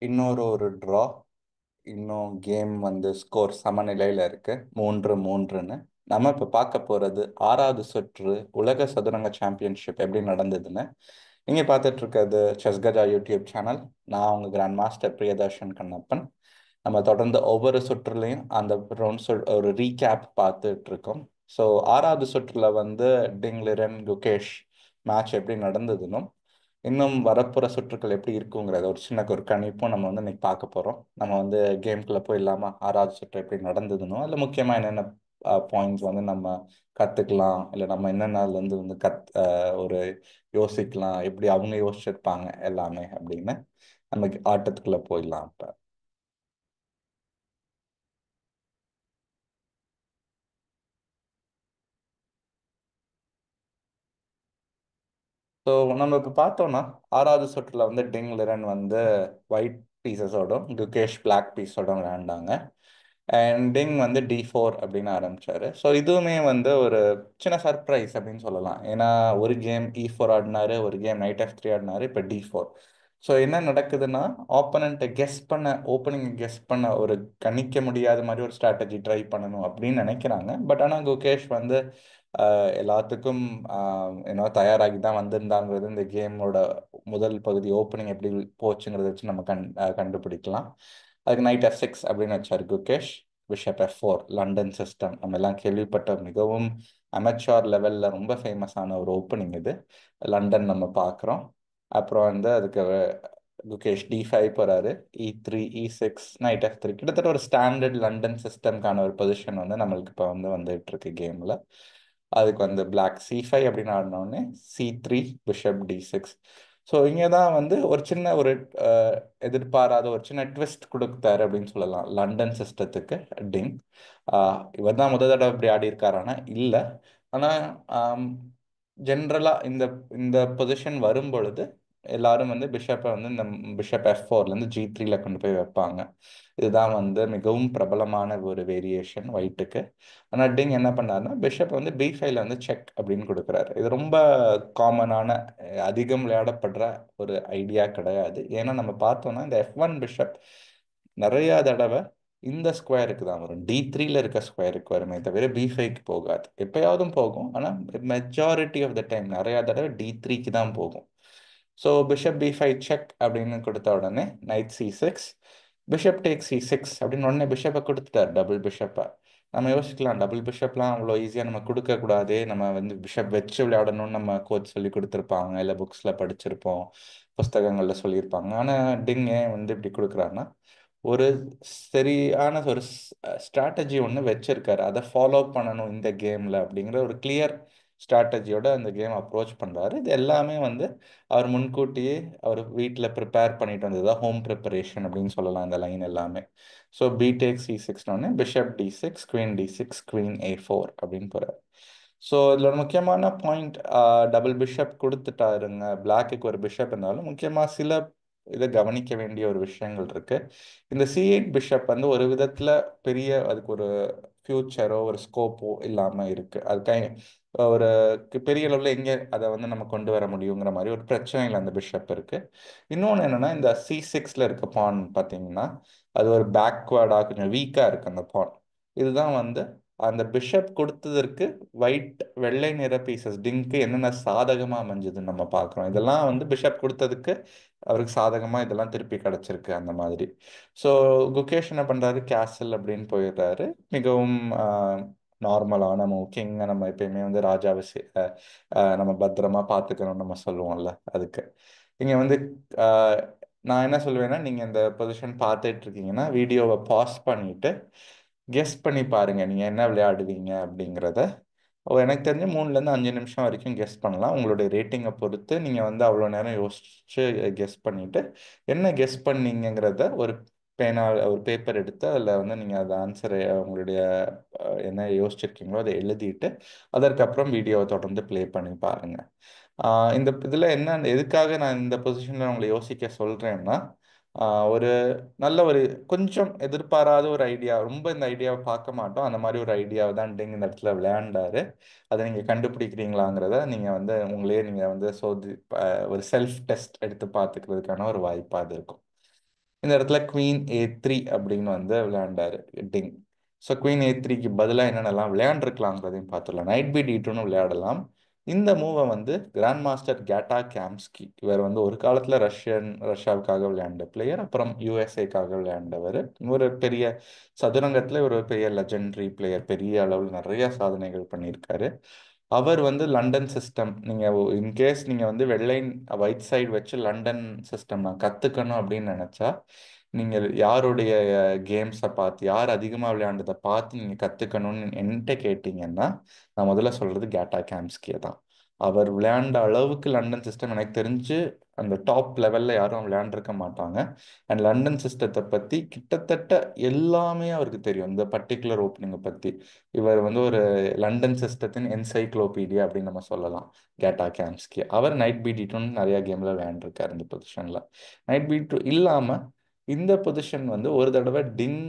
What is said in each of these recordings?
இன்னொரு ஒரு ட்ரா. இன்னும் கேம் வந்து ஸ்கோர் சமநிலையில் இருக்கு, 3-3ன்னு. நம்ம இப்போ பார்க்க போகிறது ஆறாவது சுற்று உலக சதுரங்க சாம்பியன்ஷிப் எப்படி நடந்ததுன்னு. நீங்கள் பார்த்துட்டு இருக்கிறது செஸ்கஜா யூடியூப் சேனல். நான் உங்கள் கிராண்ட் மாஸ்டர் பிரியதர்ஷன் கண்ணப்பன். நம்ம தொடர்ந்து ஒவ்வொரு சுற்றுலையும் அந்த ரவுண்ட்ஸ் ஒரு ரீகேப் பார்த்துட்டு இருக்கோம். ஸோ ஆறாவது சுற்றுல வந்து டிங்லிரன் குகேஷ் மேட்ச் எப்படி நடந்ததுன்னும் இன்னும் வரப்புற சுற்றுக்கள் எப்படி இருக்குங்கிறத ஒரு சின்ன ஒரு கணிப்பும் நம்ம வந்து இன்னைக்கு பார்க்க போகிறோம். நம்ம வந்து கேம்குள்ளே போயிடலாமா? ஆறாவது சுற்று எப்படி நடந்ததுன்னும் அதில் முக்கியமாக என்னென்ன பாயிண்ட்ஸ் வந்து நம்ம கற்றுக்கலாம், இல்லை நம்ம என்னென்னலேருந்து வந்து ஒரு யோசிக்கலாம், எப்படி அவங்க யோசிச்சிருப்பாங்க எல்லாமே அப்படின்னு நம்ம ஆட்டத்துக்குள்ளே போயிடலாம் இப்போ. ஸோ நம்ம இப்போ பார்த்தோம்னா ஆறாவது சுற்றுல வந்து டிங் லிரன் வந்து ஒயிட் பீசஸோடும் குகேஷ் பிளாக் பீஸோடும் விளையாண்டாங்க. அண்ட் டிங் வந்து D4 அப்படின்னு ஆரம்பிச்சாரு. ஸோ இதுவுமே வந்து ஒரு சின்ன சர்ப்ரைஸ் அப்படின்னு சொல்லலாம். ஏன்னா ஒரு கேம் E4 ஆடினாரு, ஒரு கேம் Knight F3 ஆடினாரு, இப்போ D4. ஸோ என்ன நடக்குதுன்னா, ஆப்பனண்ட்டை கெஸ் பண்ண, ஓப்பனிங் கெஸ் பண்ண ஒரு கணிக்க முடியாத மாதிரி ஒரு ஸ்ட்ராட்டஜி ட்ரை பண்ணணும் அப்படின்னு நினைக்கிறாங்க. பட் ஆனால் குகேஷ் வந்து எல்லாத்துக்கும் ஏன்னோ தயாராகி தான் வந்திருந்தாங்கிறது இந்த கேமோட முதல் பகுதி ஓப்பனிங் எப்படி போச்சுங்கிறத வச்சு நம்ம கண்டுபிடிக்கலாம். அதுக்கு Knight F6 அப்படின்னு வச்சார் Gukesh. Bishop F4 London system, நம்ம எல்லாம் கேள்விப்பட்ட மிகவும் அமெச்சூர் லெவலில் ரொம்ப ஃபேமஸான ஒரு ஓப்பனிங் இது. லண்டன் நம்ம பார்க்குறோம். அப்புறம் வந்து அதுக்கு குகேஷ் D5 போகிறாரு. E3 E6 Knight F3 கிட்டத்தட்ட ஒரு ஸ்டாண்டர்ட் லண்டன் சிஸ்டம்கான ஒரு பொசிஷன் வந்து நம்மளுக்கு இப்போ வந்து வந்துட்டு இருக்கு கேமில். அதுக்கு வந்து பிளாக் C5 அப்படின்னு ஆடினோடனே C3 பிஷப் D6. ஸோ இங்கே தான் வந்து ஒரு சின்ன ஒரு எதிர்பாராத ஒரு சின்ன ட்விஸ்ட் கொடுத்தாரு அப்படின்னு சொல்லலாம் லண்டன் சிஸ்டத்துக்கு டிங். இவர் தான் முதல் தடவை இப்படி ஆடி இருக்காரானா இல்லை. ஆனால் ஜென்ரலாக இந்த இந்த பொசிஷன் வரும் பொழுது எல்லாரும் வந்து பிஷப்பை வந்து இந்த பிஷப் F4லேருந்து G3ல கொண்டு போய் வைப்பாங்க. இதுதான் வந்து மிகவும் பிரபலமான ஒரு வேரியேஷன் ஒயிட்டுக்கு. ஆனால் டிங் என்ன பண்ணாருன்னா பிஷப் வந்து B5ல வந்து செக் அப்படின்னு கொடுக்குறாரு. இது ரொம்ப காமனான, அதிகம் விளையாடப்படுற ஒரு ஐடியா கிடையாது. ஏன்னா நம்ம பார்த்தோம்னா இந்த F1 பிஷப் நிறைய தடவை இந்த ஸ்கொயருக்கு தான் வரும், D3ல இருக்க ஸ்கொயருக்கு வருமே தவிர B5க்கு போகாது. எப்பயாவதும் போகும், ஆனால் மெஜாரிட்டி ஆஃப் த டைம் நிறைய தடவை D3க்கு தான் போகும். ஸோ பிஷப் B5 செக் அப்படின்னு கொடுத்த உடனே Knight C6, bishop take C6 அப்படின்னு உடனே பிஷப்பை கொடுத்துட்டார், டபுள் பிஷப்பை. நம்ம யோசிக்கலாம், டபுள் பிஷப்லாம் அவ்வளோ ஈஸியாக நம்ம கொடுக்கக்கூடாது, நம்ம வந்து பிஷப் வச்சு விளையாடணும்னு நம்ம கோச் சொல்லி கொடுத்துருப்பாங்க, இல்லை புக்ஸில் படிச்சிருப்போம், புஸ்தகங்களில் சொல்லியிருப்பாங்க. ஆனால் டிங் ஏன் வந்து இப்படி கொடுக்குறாருன்னா, ஒரு சரியான ஒரு ஸ்ட்ராட்டஜி ஒன்று வச்சிருக்காரு, அதை ஃபாலோ பண்ணணும் இந்த கேமில் அப்படிங்கிற ஒரு கிளியர் ஸ்ட்ராட்டஜியோட அந்த கேம் அப்ரோச் பண்ணுறாரு. இது எல்லாமே வந்து அவர் முன்கூட்டியே அவர் வீட்டில் ப்ரிப்பேர் பண்ணிட்டு வந்தது, ஹோம் ப்ரிப்பரேஷன் அப்படின்னு சொல்லலாம் இந்த லைன் எல்லாமே. ஸோ B டேக் C6னோடனே bishop D6 queen D6 queen A4 அப்படின்னு போகிறார். ஸோ இதில் ஒரு முக்கியமான பாயிண்ட், டபுள் பிஷப் கொடுத்துட்டாருங்க, பிளாக்குக்கு ஒரு பிஷப் இருந்தாலும் முக்கியமாக சில இதை கவனிக்க வேண்டிய ஒரு விஷயங்கள் இருக்கு. இந்த C8 பிஷப் வந்து ஒரு விதத்தில் பெரிய, அதுக்கு ஒரு ஃபியூச்சரோ ஒரு ஸ்கோப்போ இல்லாமல் இருக்கு. அது ஒரு பெரிய அளவில் எங்கே அதை வந்து நம்ம கொண்டு வர முடியுங்கிற மாதிரி ஒரு பிரச்சனையில் அந்த பிஷப் இருக்கு. இன்னொன்று என்னன்னா, இந்த C6ல இருக்க பான் பார்த்தீங்கன்னா அது ஒரு பேக்வேர்டாக கொஞ்சம் வீக்காக இருக்கு அந்த பான். இதுதான் வந்து அந்த பிஷப் கொடுத்ததற்கு வெள்ளை நிற பீசஸ் டிங்க்கு என்னென்ன சாதகமாக அமைஞ்சதுன்னு நம்ம பார்க்குறோம். இதெல்லாம் வந்து பிஷப் கொடுத்ததுக்கு அவருக்கு சாதகமாக இதெல்லாம் திருப்பி கிடச்சிருக்கு அந்த மாதிரி. ஸோ குகேஷ் என்ன பண்ணுறாரு, கேசல் அப்படின்னு போயிடுறாரு. மிகவும் நார்மலாக நம்ம கிங்கை நம்ம எப்பயுமே வந்து ராஜாவை நம்ம பத்திரமா பார்த்துக்கணும்னு நம்ம சொல்லுவோம்ல, அதுக்கு இங்கே வந்து ஆஹ், நான் என்ன சொல்லுவேன்னா, நீங்கள் இந்த பொசிஷன் பார்த்துட்டு இருக்கீங்கன்னா வீடியோவை பாஸ் பண்ணிட்டு கெஸ் பண்ணி பாருங்க நீங்கள் என்ன விளையாடுவீங்க அப்படிங்கிறத. எனக்கு தெரிஞ்சு 3லேருந்து 5 நிமிஷம் வரைக்கும் கெஸ் பண்ணலாம். உங்களுடைய ரேட்டிங்கை பொறுத்து நீங்கள் வந்து அவ்வளோ நேரம் யோசிச்சு கெஸ் பண்ணிவிட்டு என்ன கெஸ் பண்ணீங்கிறத ஒரு பேனா ஒரு பேப்பர் எடுத்து அதில் வந்து நீங்கள் அதை ஆன்சரை உங்களுடைய என்ன யோசிச்சிருக்கீங்களோ அதை எழுதிட்டு அதற்கப்புறம் வீடியோவை தொடர்ந்து ப்ளே பண்ணி பாருங்கள். இந்த இதில் என்ன, எதுக்காக நான் இந்த பொசிஷனில் உங்களை யோசிக்க சொல்கிறேன்னா, ஒரு நல்ல ஒரு கொஞ்சம் எதிர்பாராத ஒரு ஐடியா, ரொம்ப இந்த ஐடியாவை பார்க்க மாட்டோம், அந்த மாதிரி ஒரு ஐடியாவை தான் டிங் இந்த இடத்துல விளையாண்டாரு. அதை நீங்கள் கண்டுபிடிக்கிறீங்களாங்கிறத நீங்கள் வந்து உங்களையே நீங்கள் வந்து ஒரு செல்ஃப் டெஸ்ட் எடுத்து பார்த்துக்கிறதுக்கான ஒரு வாய்ப்பாக அது இருக்கும். இந்த இடத்துல குவீன் A3 அப்படின்னு வந்து விளையாண்டாரு டிங். ஸோ குவீன் A3க்கு பதிலாக என்னென்னலாம் விளையாண்டுருக்கலாங்கிறதையும் பார்த்துடலாம். நைட் பி D2ன்னு விளையாடலாம். இந்த மூவை வந்து கிராண்ட் மாஸ்டர் கேட்டா கேம்ஸ்கி, இவர் வந்து ஒரு காலத்தில் ரஷ்யாவுக்காக விளையாண்ட பிளேயர், அப்புறம் யுஎஸ்ஏக்காக விளையாண்டவர். ஒரு பெரிய சதுரங்கத்தில் ஒரு பெரிய லெஜெண்டரி பிளேயர், பெரிய அளவில் நிறைய சாதனைகள் பண்ணியிருக்காரு. அவர் வந்து லண்டன் சிஸ்டம், நீங்கள் இன்கேஸ் நீங்கள் வந்து வெள்ளை ஒயிட் சைடு வச்சு லண்டன் சிஸ்டம் நான் கற்றுக்கணும் அப்படின்னு நினச்சா, நீங்கள் யாருடைய கேம்ஸை பார்த்து, யார் அதிகமாக விளையாண்டதை பார்த்து நீங்கள் கற்றுக்கணும்னு என்கிட்ட கேட்டிங்கன்னா, நான் முதல்ல சொல்கிறது கேட்டா கேம்ஸ்கியை தான். அவர் விளையாண்ட அளவுக்கு லண்டன் சிஸ்டம் எனக்கு தெரிஞ்சு அந்த டாப் லெவலில் யாரும் விளையாண்டுருக்க மாட்டாங்க. அண்ட் லண்டன் சிஸ்டத்தை பற்றி கிட்டத்தட்ட எல்லாமே அவருக்கு தெரியும். இந்த பர்டிகுலர் ஓப்பனிங்கை பற்றி இவர் வந்து ஒரு லண்டன் சிஸ்டத்தின் என்சைக்ளோபீடியா அப்படின்னு நம்ம சொல்லலாம். கேட்டா கேம்ஸ்கி அவர் நைட் பி D2 நிறைய கேமில் விளையாண்டுருக்காரு இந்த பொசிஷனில். நைட் பி2 இல்லாமல் இந்த பொசிஷன் வந்து ஒரு தடவை டிங்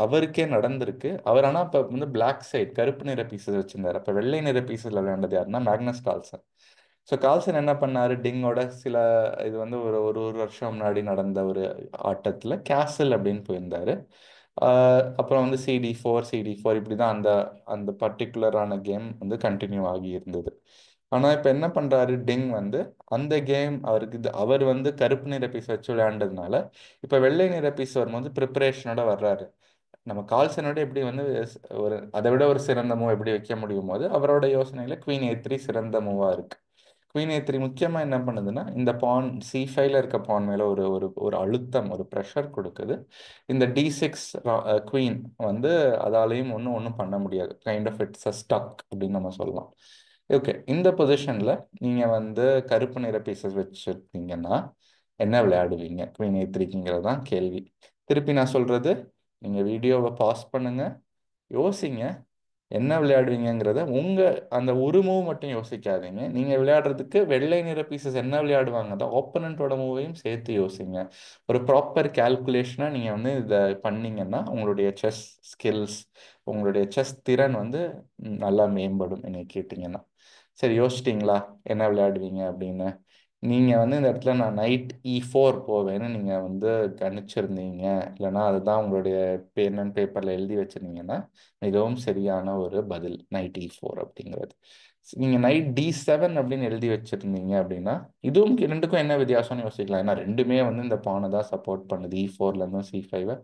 அவருக்கே நடந்திருக்கு. அவர் ஆனால் இப்போ வந்து பிளாக் சைட் கருப்பு நிற பீசஸ் வச்சிருந்தார். அப்போ வெள்ளை நிற பீசஸில் விளையாண்டது யாருன்னா மேக்னஸ் கால்சன். ஸோ கால்சன் என்ன பண்ணாரு, டிங்கோட சில இது வந்து ஒரு ஒரு ஒரு வருஷம் முன்னாடி நடந்த ஒரு ஆட்டத்தில் கேசல் அப்படின்னு போயிருந்தாரு. அப்புறம் வந்து CD4 இப்படி தான் அந்த அந்த பர்டிகுலரான கேம் வந்து கண்டினியூ ஆகி இருந்தது. ஆனால் இப்போ என்ன பண்ணுறாரு டிங் வந்து அந்த கேம் அவருக்கு அவர் வந்து கருப்பு நிற பீஸ் வச்சு விளையாண்டதுனால இப்போ வெள்ளை நிற பீஸ் வரும்போது ப்ரிப்பரேஷனோட வர்றாரு. நம்ம கால்சனோட எப்படி வந்து ஒரு அதை விட ஒரு சிறந்த மூவ் எப்படி வைக்க முடியும் போது அவரோட யோசனையில் குவீன் A3 சிறந்த மூவாக இருக்கு. குவீன் A3 முக்கியமாக என்ன பண்ணுதுன்னா இந்த பான் C5ல இருக்க பான் மேலே ஒரு ஒரு ஒரு அழுத்தம், ஒரு ப்ரெஷர் கொடுக்குது. இந்த D6 குவீன் வந்து அதாலையும் ஒன்றும் பண்ண முடியாது. Kind of it's a stuck அப்படின்னு நம்ம சொல்லலாம். ஓகே, இந்த பொசிஷனில் நீங்கள் வந்து கருப்பு நிற பீசஸ் வச்சுருக்கீங்கன்னா என்ன விளையாடுவீங்க குவீன் A3ங்கிறது தான் கேள்வி. திருப்பி நான் சொல்கிறது, நீங்கள் வீடியோவை பாஸ் பண்ணுங்கள், யோசிங்க, என்ன விளையாடுவீங்கங்கிறத உங்கள் அந்த ஒரு மூவ் மட்டும் யோசிக்காதீங்க. நீங்கள் விளையாடுறதுக்கு வெள்ளை நிற பீசஸ் என்ன விளையாடுவாங்க, அந்த ஆப்போனண்ட்டோட மூவையும் சேர்த்து யோசிங்க. ஒரு ப்ராப்பர் கேல்குலேஷனாக நீங்கள் வந்து இதை பண்ணீங்கன்னா உங்களுடைய செஸ் ஸ்கில்ஸ், உங்களுடைய செஸ் திறன் வந்து நல்லா மேம்படும் என்னை கேட்டிங்கன்னா. சரி, யோசிச்சிட்டிங்களா என்ன விளையாடுவீங்க அப்படின்னு? நீங்கள் வந்து இந்த இடத்துல நான் நைட் E4 போவேன்னு நீங்கள் வந்து கணிச்சிருந்தீங்க, இல்லைன்னா அதுதான் உங்களுடைய பென் அண்ட் பேப்பரில் எழுதி வச்சுருந்தீங்கன்னா மிகவும் சரியான ஒரு பதில் நைட் E4 அப்படிங்கிறது. நீங்கள் நைட் D7 அப்படின்னு எழுதி வச்சுருந்தீங்க அப்படின்னா இதுவும் ரெண்டுக்கும் என்ன வித்தியாசம்னு யோசிக்கலாம். ஏன்னா ரெண்டுமே வந்து இந்த பானை தான் சப்போர்ட் பண்ணுது, E4லேருந்தும் C5.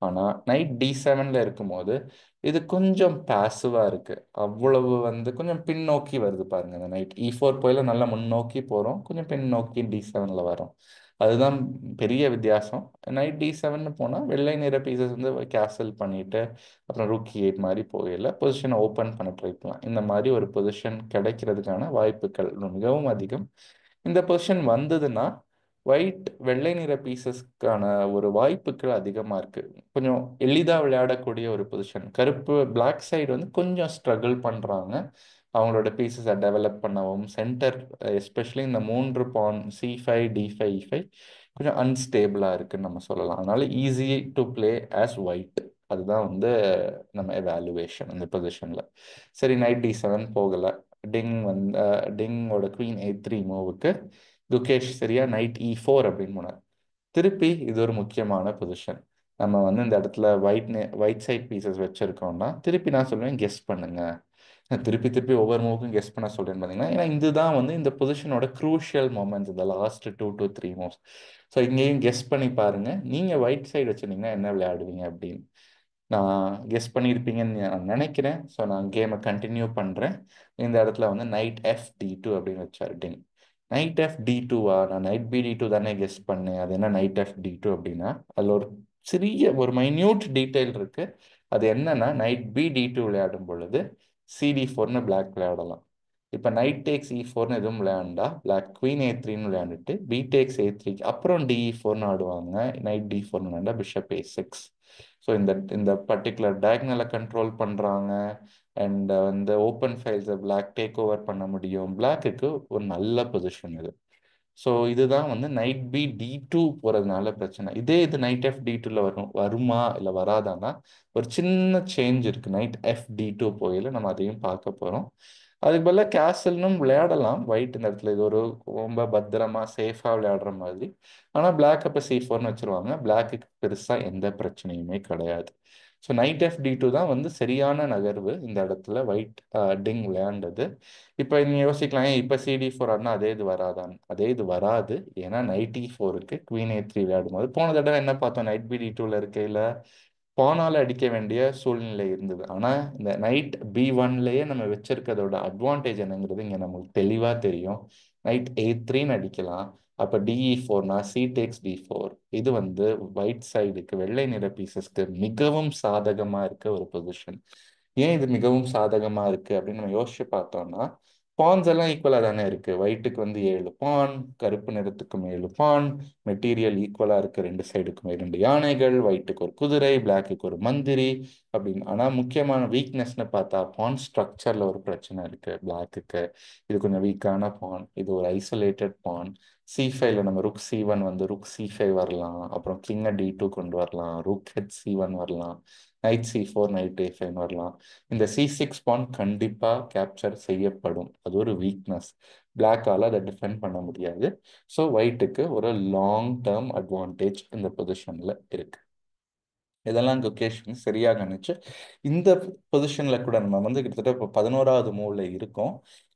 ஆனால் நைட் D7ல இருக்கும்போது இது கொஞ்சம் பாசிவாக இருக்குது. அவ்வளவு வந்து கொஞ்சம் பின்னோக்கி வருது பாருங்க. இந்த நைட் E4 போயில நல்லா முன்னோக்கி போகிறோம், கொஞ்சம் பின்னோக்கி D7ல வரோம். அதுதான் பெரிய வித்தியாசம். நைட் D7ன்னு போனால் வெள்ளை நிற பீசஸ் வந்து கேசல் பண்ணிட்டு அப்புறம் ரூக் E8 மாதிரி போகல பொசிஷனை ஓப்பன் பண்ண ட்ரை பண்ணலாம். இந்த மாதிரி ஒரு பொசிஷன் கிடைக்கிறதுக்கான வாய்ப்புகள் மிகவும் அதிகம். இந்த பொசிஷன் வந்ததுன்னா ஒயிட் வெள்ளை நிற பீசஸ்க்கான ஒரு வாய்ப்புகள் அதிகமாக இருக்குது. கொஞ்சம் எளிதாக விளையாடக்கூடிய ஒரு பொசிஷன். கருப்பு பிளாக் சைடு வந்து கொஞ்சம் ஸ்ட்ரகிள் பண்ணுறாங்க அவங்களோட பீசஸை டெவலப் பண்ணவும். சென்டர் எஸ்பெஷலி இந்த 3 பான் C5 D5 E5 கொஞ்சம் அன்ஸ்டேபிளாக இருக்குன்னு நம்ம சொல்லலாம். அதனால easy to play as white. அதுதான் வந்து நம்ம எவாலுவேஷன் இந்த பொசிஷனில். சரி, நைட் D7 போகலை. டிங்கோட குவீன் A3 மூவுக்கு குகேஷ் சரியா நைட் E4 அப்படின்னு போனார். திருப்பி இது ஒரு முக்கியமான பொசிஷன். நம்ம வந்து இந்த இடத்துல ஒயிட் சைட் பீசஸ் வச்சுருக்கோம்னா திருப்பி நான் சொல்லுவேன் கெஸ் பண்ணுங்க. நான் திருப்பி திருப்பி ஒவ்வொரு மூவுக்கும் கெஸ் பண்ண சொல்கிறேன்னு பார்த்தீங்கன்னா, ஏன்னா இதுதான் வந்து இந்த பொசிஷனோட க்ரூஷியல் மொமெண்ட்ஸ், இந்த லாஸ்ட் 2 to 3 மூவ்ஸ். ஸோ இங்கேயும் கெஸ் பண்ணி பாருங்கள், நீங்கள் ஒயிட் சைடு வச்சுருந்தீங்கன்னா என்ன விளையாடுவீங்க அப்படின்னு. நான் கெஸ் பண்ணியிருப்பீங்கன்னு நான் நினைக்கிறேன். ஸோ நான் கேமை கண்டினியூ பண்ணுறேன். இந்த இடத்துல வந்து நைட் F D2 அப்படின்னு வச்சார் டிங். Night F D2வா? நான் நைட் B D2 தானே கெஸ் பண்ணேன், அது என்ன நைட் F D2 அப்படின்னா அதில் ஒரு சிறிய ஒரு மைன்யூட் டீட்டெயில் இருக்குது. அது என்னன்னா நைட் B D2 விளையாடும் பொழுது CD4ன்னு பிளாக் விளையாடலாம். இப்போ நைட் டேக்ஸ் E4ன்னு எதுவும் விளையாண்டா பிளாக் குவீன் A3ன்னு விளையாண்டுட்டு B takes A3 அப்புறம் DE4ன்னு ஆடுவாங்க. நைட் D4ன்னு விளையாண்டா பிஷப் A6. ஸோ இந்த பர்டிகுலர் டயக்னலை கண்ட்ரோல் பண்ணுறாங்க. அண்ட் வந்து ஓப்பன் ஃபைல்ஸை பிளாக் டேக் ஓவர் பண்ண முடியும். பிளாக்குக்கு ஒரு நல்ல பொசிஷன் இது. ஸோ இதுதான் வந்து நைட் B D2 போகிறதுனால பிரச்சனை. இது நைட் F D2ல வருமா இல்லை வராதான்னா ஒரு சின்ன சேஞ்ச் இருக்குது. நைட் F D2 போயில நம்ம அதையும் பார்க்க போகிறோம். அதுக்கு பதிலாக கேசல்னும் விளையாடலாம் ஒயிட் இந்த இடத்துல. இது ஒரு ரொம்ப பத்திரமா சேஃபாக விளையாடுற மாதிரி. ஆனால் பிளாக் அப்போ C4ன்னு வச்சிருவாங்க. பிளாக்குக்கு பெருசாக எந்த பிரச்சனையுமே கிடையாது. ஸோ நைட் FD2 தான் வந்து சரியான நகர்வு இந்த இடத்துல ஒயிட் டிங் விளையாண்டது. இப்போ நீங்கள் யோசிக்கலாம், ஏன் இப்போ CD4 ஆடினா அதே இது வராதான்? அதே இது வராது. ஏன்னா நைட் E4க்கு குவீன் A3 விளையாடும் போது போன தடவை என்ன பார்த்தோம், நைட் BD2ல இருக்கையில் பானால் அடிக்க வேண்டிய சூழ்நிலை இருந்தது. ஆனால் இந்த நைட் B1லேயே நம்ம வச்சிருக்கிறதோட அட்வான்டேஜ் என்னங்கிறது இங்கே நமக்கு தெளிவாக தெரியும். நைட் A3ன்னு அடிக்கலாம். அப்போ DE4னா C takes D4. இது வந்து ஒயிட் சைடுக்கு, வெள்ளை நிற பீசஸ்க்கு மிகவும் சாதகமாக இருக்க ஒரு பொசிஷன். ஏன் இது மிகவும் சாதகமாக இருக்குது அப்படின்னு நம்ம யோசிச்சு பார்த்தோம்னா, பான்ஸ் எல்லாம் ஈக்குவலாக தானே இருக்குது. ஒயிட்டுக்கு வந்து 7 பான், கருப்பு நிறத்துக்கும் 7 பான், மெட்டீரியல் ஈக்குவலாக இருக்குது. ரெண்டு சைடுக்கும் 2 யானைகள், ஒயிட்டுக்கு ஒரு குதிரை, பிளாக்குக்கு ஒரு மந்திரி அப்படின்னு. ஆனால் முக்கியமான வீக்னஸ்னு பார்த்தா பான் ஸ்ட்ரக்சரில் ஒரு பிரச்சனை இருக்குது பிளாக்குக்கு. இது கொஞ்சம் வீக்கான பான், இது ஒரு ஐசோலேட்டட் பான். C5ல நம்ம ருக் C1 வந்து ருக் C5 வரலாம், அப்புறம் கிங்கை D2 கொண்டு வரலாம், ருக் H C1 வரலாம், நைட் C4, நைட் A5 வரலாம். இந்த C6 பான் கண்டிப்பாக கேப்சர் செய்யப்படும். அது ஒரு வீக்னஸ். பிளாக்கால் அதை டிஃபெண்ட் பண்ண முடியாது. ஸோ ஒயிட்டுக்கு ஒரு லாங் டேர்ம் அட்வான்டேஜ் இந்த பொசிஷனில் இருக்கு. இதெல்லாம் குகேஷ் வந்து சரியாக கணிச்சு இந்த பொசிஷனில் கூட நம்ம வந்து கிட்டத்தட்ட இப்போ 11வது மூவ்ல இருக்கோம்.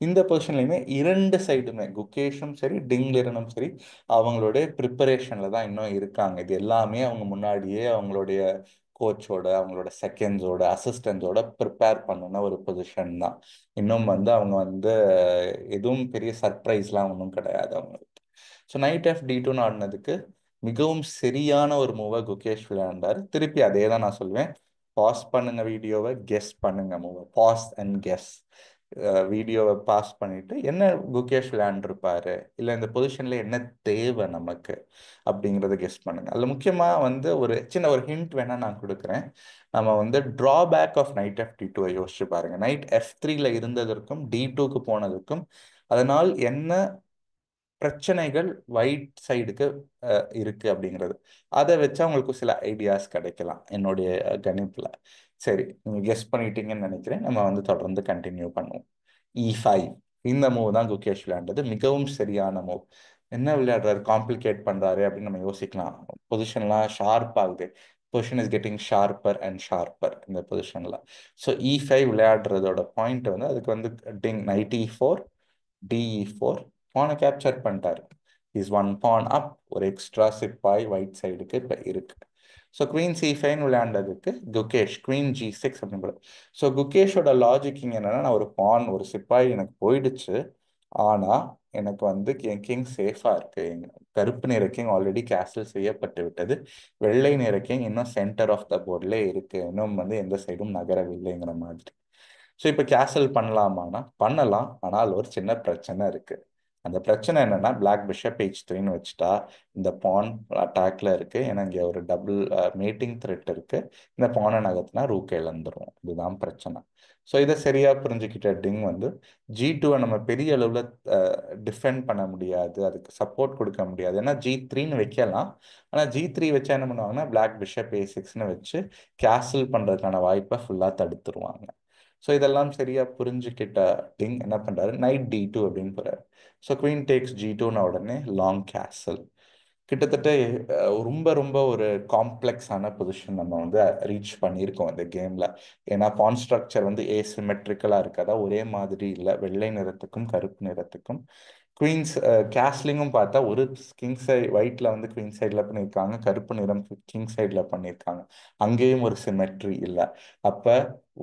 இந்த பொசிஷன்லையுமே இரண்டு சைடுமே குகேஷும் சரி டிங்லிரனும் சரி அவங்களுடைய ப்ரிப்பரேஷனில் தான் இன்னும் இருக்காங்க. இது எல்லாமே அவங்க முன்னாடியே அவங்களுடைய கோச்சோட, அவங்களோட செகண்ட்ஸோட, அசிஸ்டன்ஸோட ப்ரிப்பேர் பண்ணின ஒரு பொசிஷன் தான். இன்னும் வந்து அவங்க வந்து எதுவும் பெரிய சர்ப்ரைஸ்லாம் ஒன்றும் கிடையாது அவங்களுக்கு. ஸோ நைட் FD2ன்னு ஆடினதுக்கு மிகவும் சரியான ஒரு மூவை குகேஷ் விளையாண்டார். திருப்பி அதே தான் நான் சொல்வேன். பாஸ் பண்ணுங்க வீடியோவை, கெஸ் பண்ணுங்க மூவை. Pause and guess. வீடியோவை பாஸ் பண்ணிட்டு என்ன குகேஷ் விளையாண்டுருப்பாரு, இல்லை இந்த பொசிஷன்ல என்ன தேவை நமக்கு அப்படிங்கிறத கெஸ் பண்ணுங்க. அதில் முக்கியமாக வந்து ஒரு சின்ன ஒரு ஹிண்ட் வேணா நான் கொடுக்குறேன். நம்ம வந்து ட்ராபேக் ஆஃப் நைட் FD2 யோசிச்சு பாருங்க. நைட் F3ல இருந்ததற்கும் D2க்கு போனதுக்கும் அதனால் என்ன பிரச்சனைகள் ஒயிட் சைடுக்கு இருக்கு அப்படிங்கிறது, அதை வச்சு அவங்களுக்கு சில ஐடியாஸ் கிடைக்கலாம் என்னுடைய கணிப்பில். சரி, நீங்க கெஸ் பண்ணிட்டீங்கன்னு நினைக்கிறேன். நம்ம வந்து தொடர்ந்து கண்டினியூ பண்ணுவோம். E5 இந்த மூவ் தான் குகேஷ் விளையாண்டது. மிகவும் சரியான மூவ். என்ன விளையாடுறாரு, காம்ப்ளிகேட் பண்றாரு அப்படின்னு நம்ம யோசிக்கலாம். பொசிஷன்லாம் ஷார்ப் ஆகுது. Position is getting sharper and sharper இந்த பொசிஷன்ல. ஸோ E5 விளையாடுறதோட பாயிண்ட் வந்து அதுக்கு வந்து டிங் நைட் E4, DE4 பானை கேப்சர் பண்ணிட்டாரு. Is one pawn up. ஒரு எக்ஸ்ட்ரா சிப்பாய் ஒயிட் சைடுக்கு இப்போ இருக்கு. ஸோ குவீன் C5 விளையாண்டதுக்கு குகேஷ் குவீன் G6 அப்படின்னு கூட. ஸோ குகேஷோட லாஜிக்கிங் என்னன்னா, நான் ஒரு பான் ஒரு சிப்பாய் எனக்கு போயிடுச்சு, ஆனால் எனக்கு வந்து என் கிங் சேஃபாக இருக்கு. கருப்பு நிற கிங் ஆல்ரெடி கேசல் செய்யப்பட்டு விட்டது. வெள்ளை நிற கிங் இன்னும் சென்டர் ஆஃப் த போர்ட்லேயே இருக்கு, இன்னும் வந்து எந்த சைடும் நகரவில்லைங்கிற மாதிரி. ஸோ இப்போ கேசல் பண்ணலாமான்னா பண்ணலாம், ஆனால் ஒரு சின்ன பிரச்சனை இருக்கு. அந்த பிரச்சனை என்னன்னா, பிளாக் பிஷப் H3ன்னு வச்சுட்டா இந்த பான் அட்டாக்ல இருக்கு. ஏன்னா இங்கே ஒரு டபுள் மேட்டிங் த்ரெட் இருக்கு. இந்த பானை நகர்த்தினா ரூக் இழந்துரும். இதுதான் பிரச்சனை. ஸோ இதை சரியா புரிஞ்சுக்கிட்ட டிங் வந்து G2வை நம்ம பெரிய அளவில் டிஃபெண்ட் பண்ண முடியாது, அதுக்கு சப்போர்ட் கொடுக்க முடியாது. ஏன்னா G3ன்னு வைக்கலாம். ஆனால் G3 வச்சா என்ன பண்ணுவாங்கன்னா, பிளாக் பிஷப் A6ன்னு வச்சு கேசல் பண்ணுறதுக்கான வாய்ப்பை ஃபுல்லாக தடுத்துருவாங்க. ஸோ இதெல்லாம் சரியா புரிஞ்சுக்கிட்ட டிங் என்ன பண்றாரு, நைட் D2 அப்படின்னு போறாரு. ஸோ குவீன் டேக்ஸ் G2ன உடனே லாங் கேசல். கிட்டத்தட்ட ரொம்ப ரொம்ப ஒரு காம்ப்ளெக்ஸான பொசிஷன் நம்ம வந்து ரீச் பண்ணியிருக்கோம் இந்த கேமில். ஏன்னா பான் ஸ்ட்ரக்சர் வந்து ஏசிமெட்ரிக்கலாக இருக்காதா, ஒரே மாதிரி இல்லை வெள்ளை நிறத்துக்கும் கருப்பு நிறத்துக்கும். குவீன்ஸ் கேஸ்லிங்கும் பார்த்தா ஒரு கிங் சைட் ஒயிட்ல வந்து குவீன் சைடில் பண்ணியிருக்காங்க, கருப்பு நிறம் கிங் சைடில் பண்ணியிருக்காங்க. அங்கேயும் ஒரு சிமெட்ரி இல்லை. அப்போ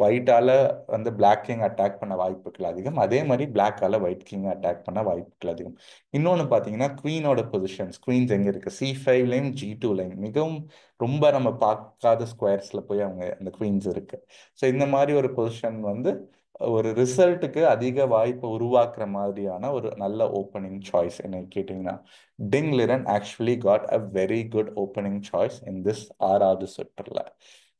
ஒயிட்டால வந்து பிளாக் கிங் அட்டாக் பண்ண வாய்ப்புகள் அதிகம், அதே மாதிரி பிளாக்கால ஒயிட் கிங் அட்டாக் பண்ண வாய்ப்புகள் அதிகம். இன்னொன்று பார்த்தீங்கன்னா, குவீனோட பொசிஷன்ஸ், குவீன்ஸ் எங்கே இருக்குது, C5லையும் G2லையும் மிகவும் ரொம்ப நம்ம பார்க்காத ஸ்கொயர்ஸில் போய் அவங்க அந்த குவீன்ஸ் இருக்கு. ஸோ இந்த மாதிரி ஒரு பொசிஷன் வந்து ஒரு ரிசல்ட்டுக்கு அதிக வாய்ப்பை உருவாக்குற மாதிரியான ஒரு நல்ல ஓப்பனிங் சாய்ஸ் என்ன கேட்டிங்கன்னா, Ding Liren actually got a very good opening choice in this 6வது சுற்றுல.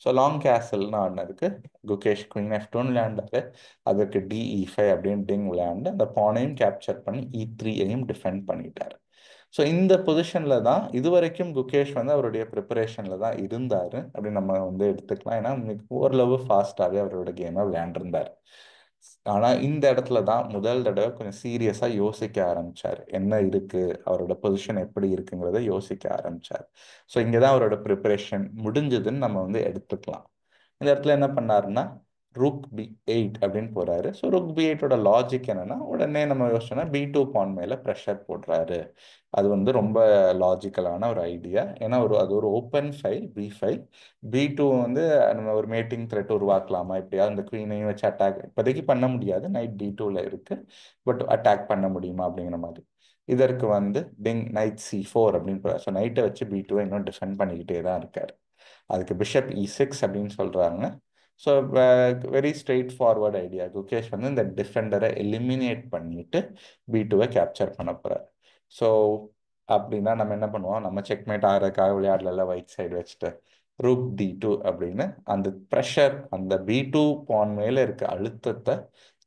ஸோ லாங் கேசல்னு ஆடினதுக்கு குகேஷ் குயின் F2 விளையாண்டாரு. அதற்கு DE5 அப்படின்னு டிங் விளையாண்டு அந்த பானையும் கேப்சர் பண்ணி E3ஐயும் டிஃபெண்ட் பண்ணிட்டார். ஸோ இந்த பொசிஷனில் தான் இதுவரைக்கும் குகேஷ் வந்து அவருடைய ப்ரிப்பரேஷனில் தான் இருந்தார் அப்படின்னு நம்ம வந்து எடுத்துக்கலாம். ஏன்னா ஓரளவு ஃபாஸ்ட்டாகவே அவரோட கேமை விளையாண்டுருந்தார். ஆனா இந்த இடத்துல தான் முதல் தடவை கொஞ்சம் சீரியஸா யோசிக்க ஆரம்பிச்சாரு. என்ன இருக்கு, அவரோட பொசிஷன் எப்படி இருக்குங்கிறத யோசிக்க ஆரம்பிச்சார். ஸோ இங்கதான் அவரோட ப்ரிப்பரேஷன் முடிஞ்சதுன்னு நம்ம வந்து எடுத்துக்கலாம். இந்த இடத்துல என்ன பண்ணாருன்னா ருக் பி எயிட் அப்படின்னு போறாரு. ஸோ ருக் பி எயிட்டோட லாஜிக் என்னன்னா, உடனே நம்ம யோசிச்சோம்னா B2 பான் மேல ப்ரெஷர் போடுறாரு. அது வந்து ரொம்ப லாஜிக்கலான ஒரு ஐடியா. ஏன்னா அது ஒரு ஓப்பன் ஃபைல் B5. B2 வந்து நம்ம ஒரு மேட்டிங் த்ரெட் உருவாக்கலாமா, எப்படியாவது அந்த குவீனையும் வச்சு அட்டாக் இப்போதைக்கு பண்ண முடியாது, நைட் B2ல இருக்கு, பட் அட்டாக் பண்ண முடியுமா அப்படிங்கிற மாதிரி. இதற்கு வந்து டிங் நைட் C4 அப்படின்னு, ஸோ நைட்டை வச்சு B2வை இன்னும் டிஃபெண்ட் பண்ணிக்கிட்டே தான் இருக்காரு. அதுக்கு பிஷப் E6 அப்படின்னு சொல்றாங்க. So very straight forward idea. Gukesh வந்து இந்த டிஃபெண்டரை எலிமினேட் பண்ணிட்டு B2வை கேப்சர் பண்ண போறாரு. ஸோ அப்படின்னா நம்ம என்ன பண்ணுவோம், நம்ம செக்மேட் ஆகிறதுக்காக விளையாடல ஒயிட் சைடு வச்சுட்டு ரூக் D2 அப்படின்னு அந்த ப்ரெஷர், அந்த B2 பான் மேல இருக்க அழுத்தத்தை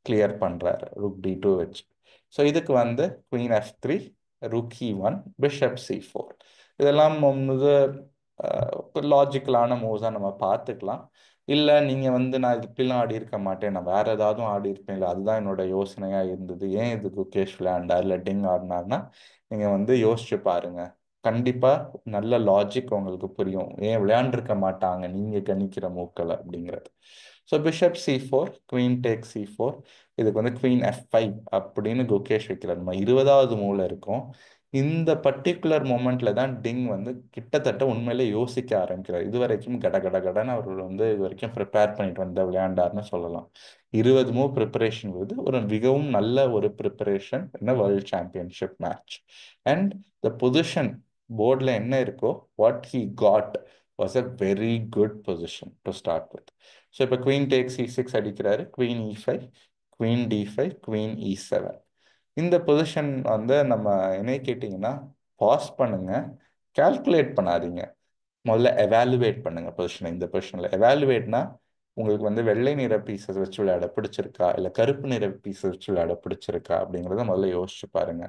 கிளியர் பண்றாரு ரூக் D2 வச்சு. ஸோ இதுக்கு வந்து queen F3, rook E1, bishop C4, இதெல்லாம் வந்து லாஜிக்கலான மூவ்ஸாக நம்ம பார்த்துக்கலாம். இல்லை நீங்கள் வந்து நான் இது இப்படிலாம் ஆடி இருக்க மாட்டேன், நான் வேற ஏதாவது ஆடி இருப்பேன், இல்லை அதுதான் என்னோட யோசனையாக இருந்தது, ஏன் இது குகேஷ் விளையாண்டா இல்லை டிங் ஆடினார்னா நீங்கள் வந்து யோசிச்சு பாருங்க. கண்டிப்பாக நல்ல லாஜிக் உங்களுக்கு புரியும், ஏன் விளையாண்டுருக்க மாட்டாங்க நீங்கள் கணிக்கிற மூக்களை அப்படிங்கிறது. So bishop C4, queen take C4, இதுக்கு வந்து குவீன் F5 அப்படின்னு குகேஷ் வைக்கிறார். நம்ம 20வது மூல இருக்கோம். இந்த பர்டிகுலர் மூமெண்ட்ல தான் டிங் வந்து கிட்டத்தட்ட உண்மையிலே யோசிக்க ஆரம்பிக்கிறார். இது வரைக்கும் கட கட கடன்னு அவர் வந்து இது வரைக்கும் ப்ரிப்பேர் பண்ணிட்டு வந்த விளையாண்டார்னு சொல்லலாம். 20 மூவ் ப்ரிப்பரேஷன் வந்து ஒரு மிகவும் நல்ல ஒரு ப்ரிப்பரேஷன் என்ன world championship match. And the position போர்டில் என்ன இருக்கோ what he got was a very good position to start with. So இப்போ குவீன் டேக் C6 அடிக்கிறாரு, queen E5, queen D5, queen E7. இந்த பொசிஷன் வந்து நம்ம என்ன கேட்டிங்கன்னா பாஸ் பண்ணுங்க, கால்குலேட் பண்ணாதீங்க, முதல்ல எவாலுவேட் பண்ணுங்க பொசிஷனை. இந்த பொசிஷனில் எவாலுவேட்னா உங்களுக்கு வந்து வெள்ளை நிற பீசஸ் வச்சு விளையாட பிடிச்சிருக்கா இல்லை கருப்பு நிற பீசஸ் வச்சு விளையாட பிடிச்சிருக்கா அப்படிங்கிறத முதல்ல யோசிச்சு பாருங்க.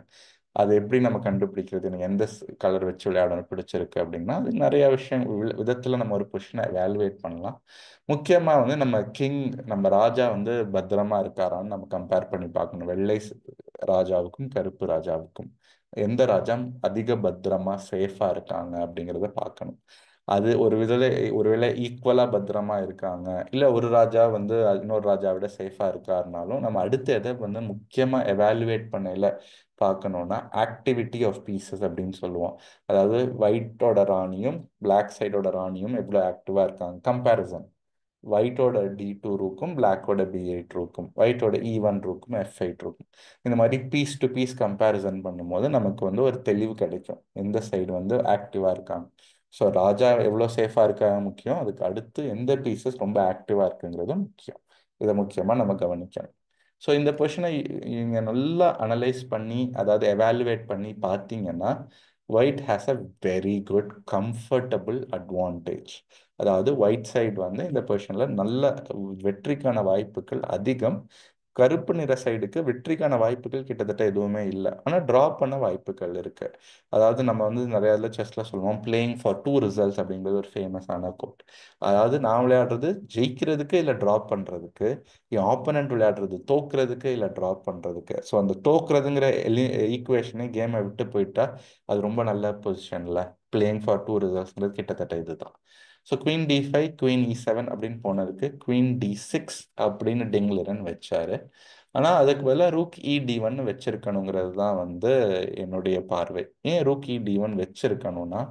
அது எப்படி நம்ம கண்டுபிடிக்கிறது, எனக்கு எந்த கலர் வச்சு விளையாடணும் பிடிச்சிருக்கு அப்படின்னா, அது நிறைய விஷயம் விதத்தில் நம்ம ஒரு பொசிஷனை எவாலுவேட் பண்ணலாம். முக்கியமாக வந்து நம்ம கிங், நம்ம ராஜா வந்து பத்திரமா இருக்காரான்னு நம்ம கம்பேர் பண்ணி பார்க்கணும். வெள்ளை ராஜாவுக்கும் கருப்பு ராஜாவுக்கும் எந்த ராஜா அதிக பத்திரமா சேஃபா இருக்காங்க அப்படிங்கிறத பார்க்கணும். அது ஒருவேளை ஈக்குவலா பத்திரமா இருக்காங்க, இல்ல ஒரு ராஜா வந்து இன்னொரு ராஜா விட சேஃபா இருக்காருனாலும் நம்ம அடுத்து எதை வந்து முக்கியமா எவாலுவேட் பண்ணல பார்க்கணும்னா ஆக்டிவிட்டி ஆஃப் பீசஸ் அப்படின்னு சொல்லுவோம். அதாவது ஒயிட்டோட ராணியும் பிளாக் சைடோட ராணியும் எவ்வளோ ஆக்டிவா இருக்காங்க comparison. ஒயிட்டோட D2 ரூக்கும் பிளாக்கோட B8 ரூக்கும், ஒயிட்டோட E1 ரூக்கும் F8 ரூக்கும், இந்த மாதிரி பீஸ் டு பீஸ் கம்பேரிசன் பண்ணும்போது நமக்கு வந்து ஒரு தெளிவு கிடைக்கும் எந்த சைடு வந்து ஆக்டிவாக இருக்காங்க. ஸோ ராஜா எவ்வளோ சேஃபாக இருக்காங்க முக்கியம், அதுக்கு அடுத்து எந்த பீசஸ் ரொம்ப ஆக்டிவாக இருக்குங்கிறது முக்கியம். இதை முக்கியமாக நம்ம கவனிக்கணும். ஸோ இந்த பொசிஷனை நீங்கள் நல்லா அனலைஸ் பண்ணி, அதாவது எவாலுவேட் பண்ணி பார்த்தீங்கன்னா white has a very good comfortable advantage. அதாவது ஒயிட் சைடு வந்து இந்த பொசிஷனில் நல்ல வெற்றிக்கான வாய்ப்புகள் அதிகம். கருப்பு நிற சைடுக்கு வெற்றிக்கான வாய்ப்புகள் கிட்டத்தட்ட எதுவுமே இல்லை, ஆனால் ட்ராப் பண்ண வாய்ப்புகள் இருக்கு. அதாவது நம்ம வந்து நிறைய இதில் செஸ்ல சொல்லுவோம் பிளேயிங் ஃபார் டூ ரிசல்ட்ஸ் அப்படிங்கிறது ஒரு ஃபேமஸான கோட். அதாவது நான் விளையாடுறது ஜெயிக்கிறதுக்கு இல்லை ட்ராப் பண்ணுறதுக்கு, என் ஆப்போனன்ட் விளையாடுறது தோக்குறதுக்கு இல்லை ட்ராப் பண்ணுறதுக்கு. ஸோ அந்த தோக்குறதுங்கிற ஈக்குவேஷனே கேமை விட்டு போயிட்டா அது ரொம்ப நல்ல பொசிஷனில் பிளேயிங் ஃபார் டூ ரிசல்ட்ஸ்ங்கிறது கிட்டத்தட்ட இதுதான். So queen D5, queen E7 அப்படின்னு போனதுக்கு குவீன் D6 அப்படின்னு டிங்லிரன் வச்சாரு. ஆனால் அதுக்கு பதிலாக ரூக் D1 வச்சிருக்கணுங்கிறது தான் வந்து என்னுடைய பார்வை. ஏன் ரூக் D1 வச்சிருக்கணும்னா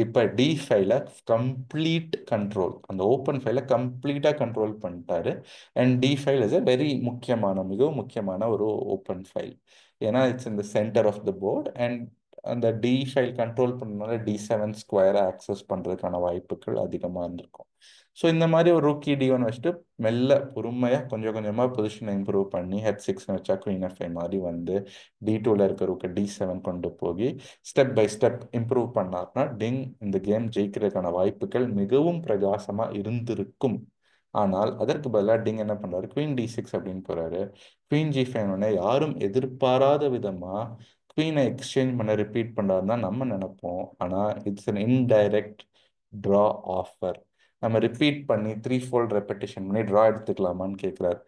இப்போ D5ல கம்ப்ளீட் கண்ட்ரோல், அந்த ஓப்பன் ஃபைல கம்ப்ளீட்டாக கண்ட்ரோல் பண்ணிட்டாரு. And D5 is a very முக்கியமான, மிகவும் முக்கியமான ஒரு ஓப்பன் ஃபைல். ஏன்னா it's in the centre of the board. And அந்த D5 கண்ட்ரோல் பண்ணனால D7 ஸ்கொயரை ஆக்சஸ் பண்ணுறதுக்கான வாய்ப்புகள் அதிகமாக இருந்திருக்கும். ஸோ இந்த மாதிரி ஒரு ரூக்கி D1 வச்சுட்டு மெல்ல பொறுமையாக கொஞ்சம் கொஞ்சமாக பொசிஷனை இம்ப்ரூவ் பண்ணி H6 வச்சா குவீன் F5 மாதிரி வந்து D2ல இருக்க ரூக்கை D7 கொண்டு போய் ஸ்டெப் பை ஸ்டெப் இம்ப்ரூவ் பண்ணார்னா டிங் இந்த கேம் ஜெயிக்கிறதுக்கான வாய்ப்புகள் மிகவும் பிரகாசமாக இருந்திருக்கும். ஆனால் அதற்கு பதிலாக டிங் என்ன பண்றாரு, குவீன் D6 அப்படின்னு போறாரு. குவீன் G5 உடனே யாரும் எதிர்பாராத விதமாக குவீனை எக்ஸ்சேஞ்ச் பண்ண ரிப்பீட் பண்ணுறாருன்னு தான் நம்ம நினைப்போம். ஆனால் it's an indirect draw offer. நம்ம ரிப்பீட் பண்ணி த்ரீ ஃபோல்ட் ரெப்படிஷன் பண்ணி ட்ரா எடுத்துக்கலாமான்னு கேட்குறாரு.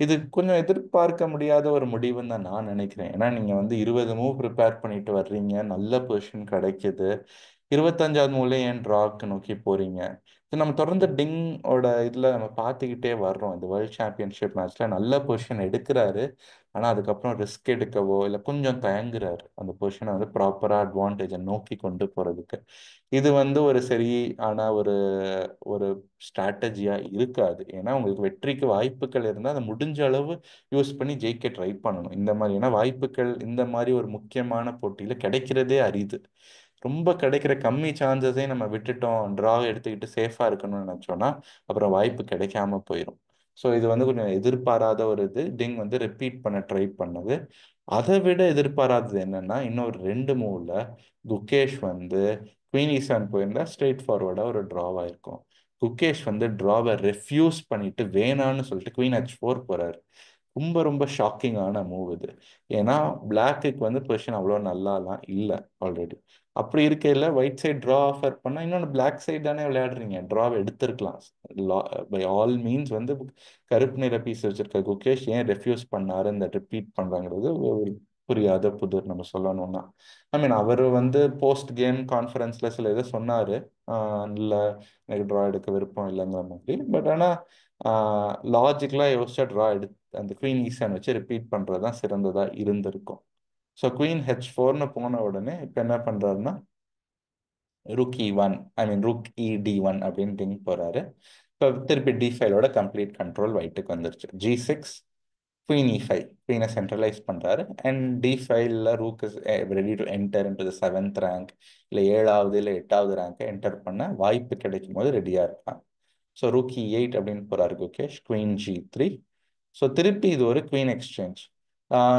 இது கொஞ்சம் எதிர்பார்க்க முடியாத ஒரு முடிவுன்னு தான் நான் நினைக்கிறேன். ஏன்னா நீங்கள் வந்து 20 மூவ் ப்ரிப்பேர் பண்ணிட்டு வர்றீங்க, நல்ல பொசிஷன் கிடைக்குது. 25வது மூவ்ல ஏன் ட்ராக்கு நோக்கி போறீங்க? இது நம்ம தொடர்ந்து டிங்கோட இதில் நம்ம பார்த்துக்கிட்டே வர்றோம். இந்த வேர்ல்ட் சாம்பியன்ஷிப் மேட்ச்சில் நல்ல பொசிஷன் எடுக்கிறாரு. ஆனால் அதுக்கப்புறம் ரிஸ்க் எடுக்கவோ இல்லை கொஞ்சம் தயங்குறாரு அந்த பொசிஷனை வந்து ப்ராப்பராக அட்வான்டேஜை நோக்கி கொண்டு போகிறதுக்கு. இது வந்து ஒரு சரியான ஒரு ஒரு ஸ்ட்ராட்டஜியாக இருக்காது. ஏன்னா உங்களுக்கு வெற்றிக்கு வாய்ப்புகள் இருந்தால் அதை முடிஞ்ச அளவு யூஸ் பண்ணி ஜெயிக்க ட்ரை பண்ணணும். இந்த மாதிரி ஏன்னா வாய்ப்புகள் இந்த மாதிரி ஒரு முக்கியமான போட்டியில் கிடைக்கிறதே அரிது. ரொம்ப கிடைக்கிற கம்மி சான்சஸே நம்ம விட்டுட்டோம், ட்ரா எடுத்துக்கிட்டு சேஃபாக இருக்கணும்னு நினச்சோன்னா அப்புறம் வாய்ப்பு கிடைக்காம போயிடும். ஸோ இது வந்து கொஞ்சம் எதிர்பாராத ஒரு இது. டிங் வந்து ரிப்பீட் பண்ண ட்ரை பண்ணது. அதை விட எதிர்பாராதது என்னன்னா, இன்னொரு 2 மூவ்ல குகேஷ் வந்து குவீன் E7 போயிருந்தா ஸ்ட்ரெயிட் ஃபார்வர்டாக ஒரு ட்ராவாக இருக்கும். குகேஷ் வந்து ட்ராவை ரெஃப்யூஸ் பண்ணிட்டு வேணான்னு சொல்லிட்டு Queen H4 போறாரு. ரொம்ப ரொம்ப ஷாக்கிங்கான மூவ் இது. ஏன்னா பிளாக்குக்கு வந்து பொசிஷன் அவ்வளோ நல்லாலாம் இல்லை ஆல்ரெடி. அப்படி இருக்கையில் ஒயிட் சைடு ட்ரா ஆஃபர் பண்ணால் இன்னொன்று பிளாக் சைடு தானே விளையாடுறீங்க, ட்ராவை எடுத்திருக்கலாம். பை ஆல் மீன்ஸ் வந்து கருப்பு நிற பீஸ் வச்சிருக்க குகேஷ் ஏன் ரெஃப்யூஸ் பண்ணாரு இந்த ரிப்பீட் பண்ணுறாங்கிறது ஒரு புரியாத புதிர் நம்ம சொல்லணும்னா. ஐ மீன் அவர் வந்து போஸ்ட் கேம் கான்ஃபரன்ஸில் சில இதை சொன்னார், இல்லை எனக்கு ட்ரா எடுக்க விருப்பம் இல்லைங்கிற மாதிரி. பட் ஆனால் லாஜிக்கலாக யோசிச்சா ட்ரா அந்த குவீன் E7 வச்சு ரிப்பீட் பண்ணுறது தான் சிறந்ததாக இருந்திருக்கும். ஸோ Queen H4ன்னு போன உடனே இப்போ என்ன பண்ணுறாருன்னா ருக் E1, ஐ மீன் ருக் E D1 அப்படின்னு திங்க் போகிறாரு. இப்போ திருப்பி D5ஓட கம்ப்ளீட் கண்ட்ரோல் ஒயிட்டுக்கு வந்துருச்சு. G6, Queen E5, குவீனை சென்ட்ரலைஸ் பண்ணுறாரு. அண்ட் D5ல rook is ready to enter in to the 7th rank, இல்லை 7வது இல்லை 8வது ரேங்கை என்டர் பண்ண வாய்ப்பு கிடைக்கும் போது ரெடியாக இருக்காங்க. ஸோ ருக் E8 அப்படின்னு போகிறாரு குகேஷ். Queen G3. ஸோ திருப்பி இது ஒரு குவீன் எக்ஸ்சேஞ்ச்.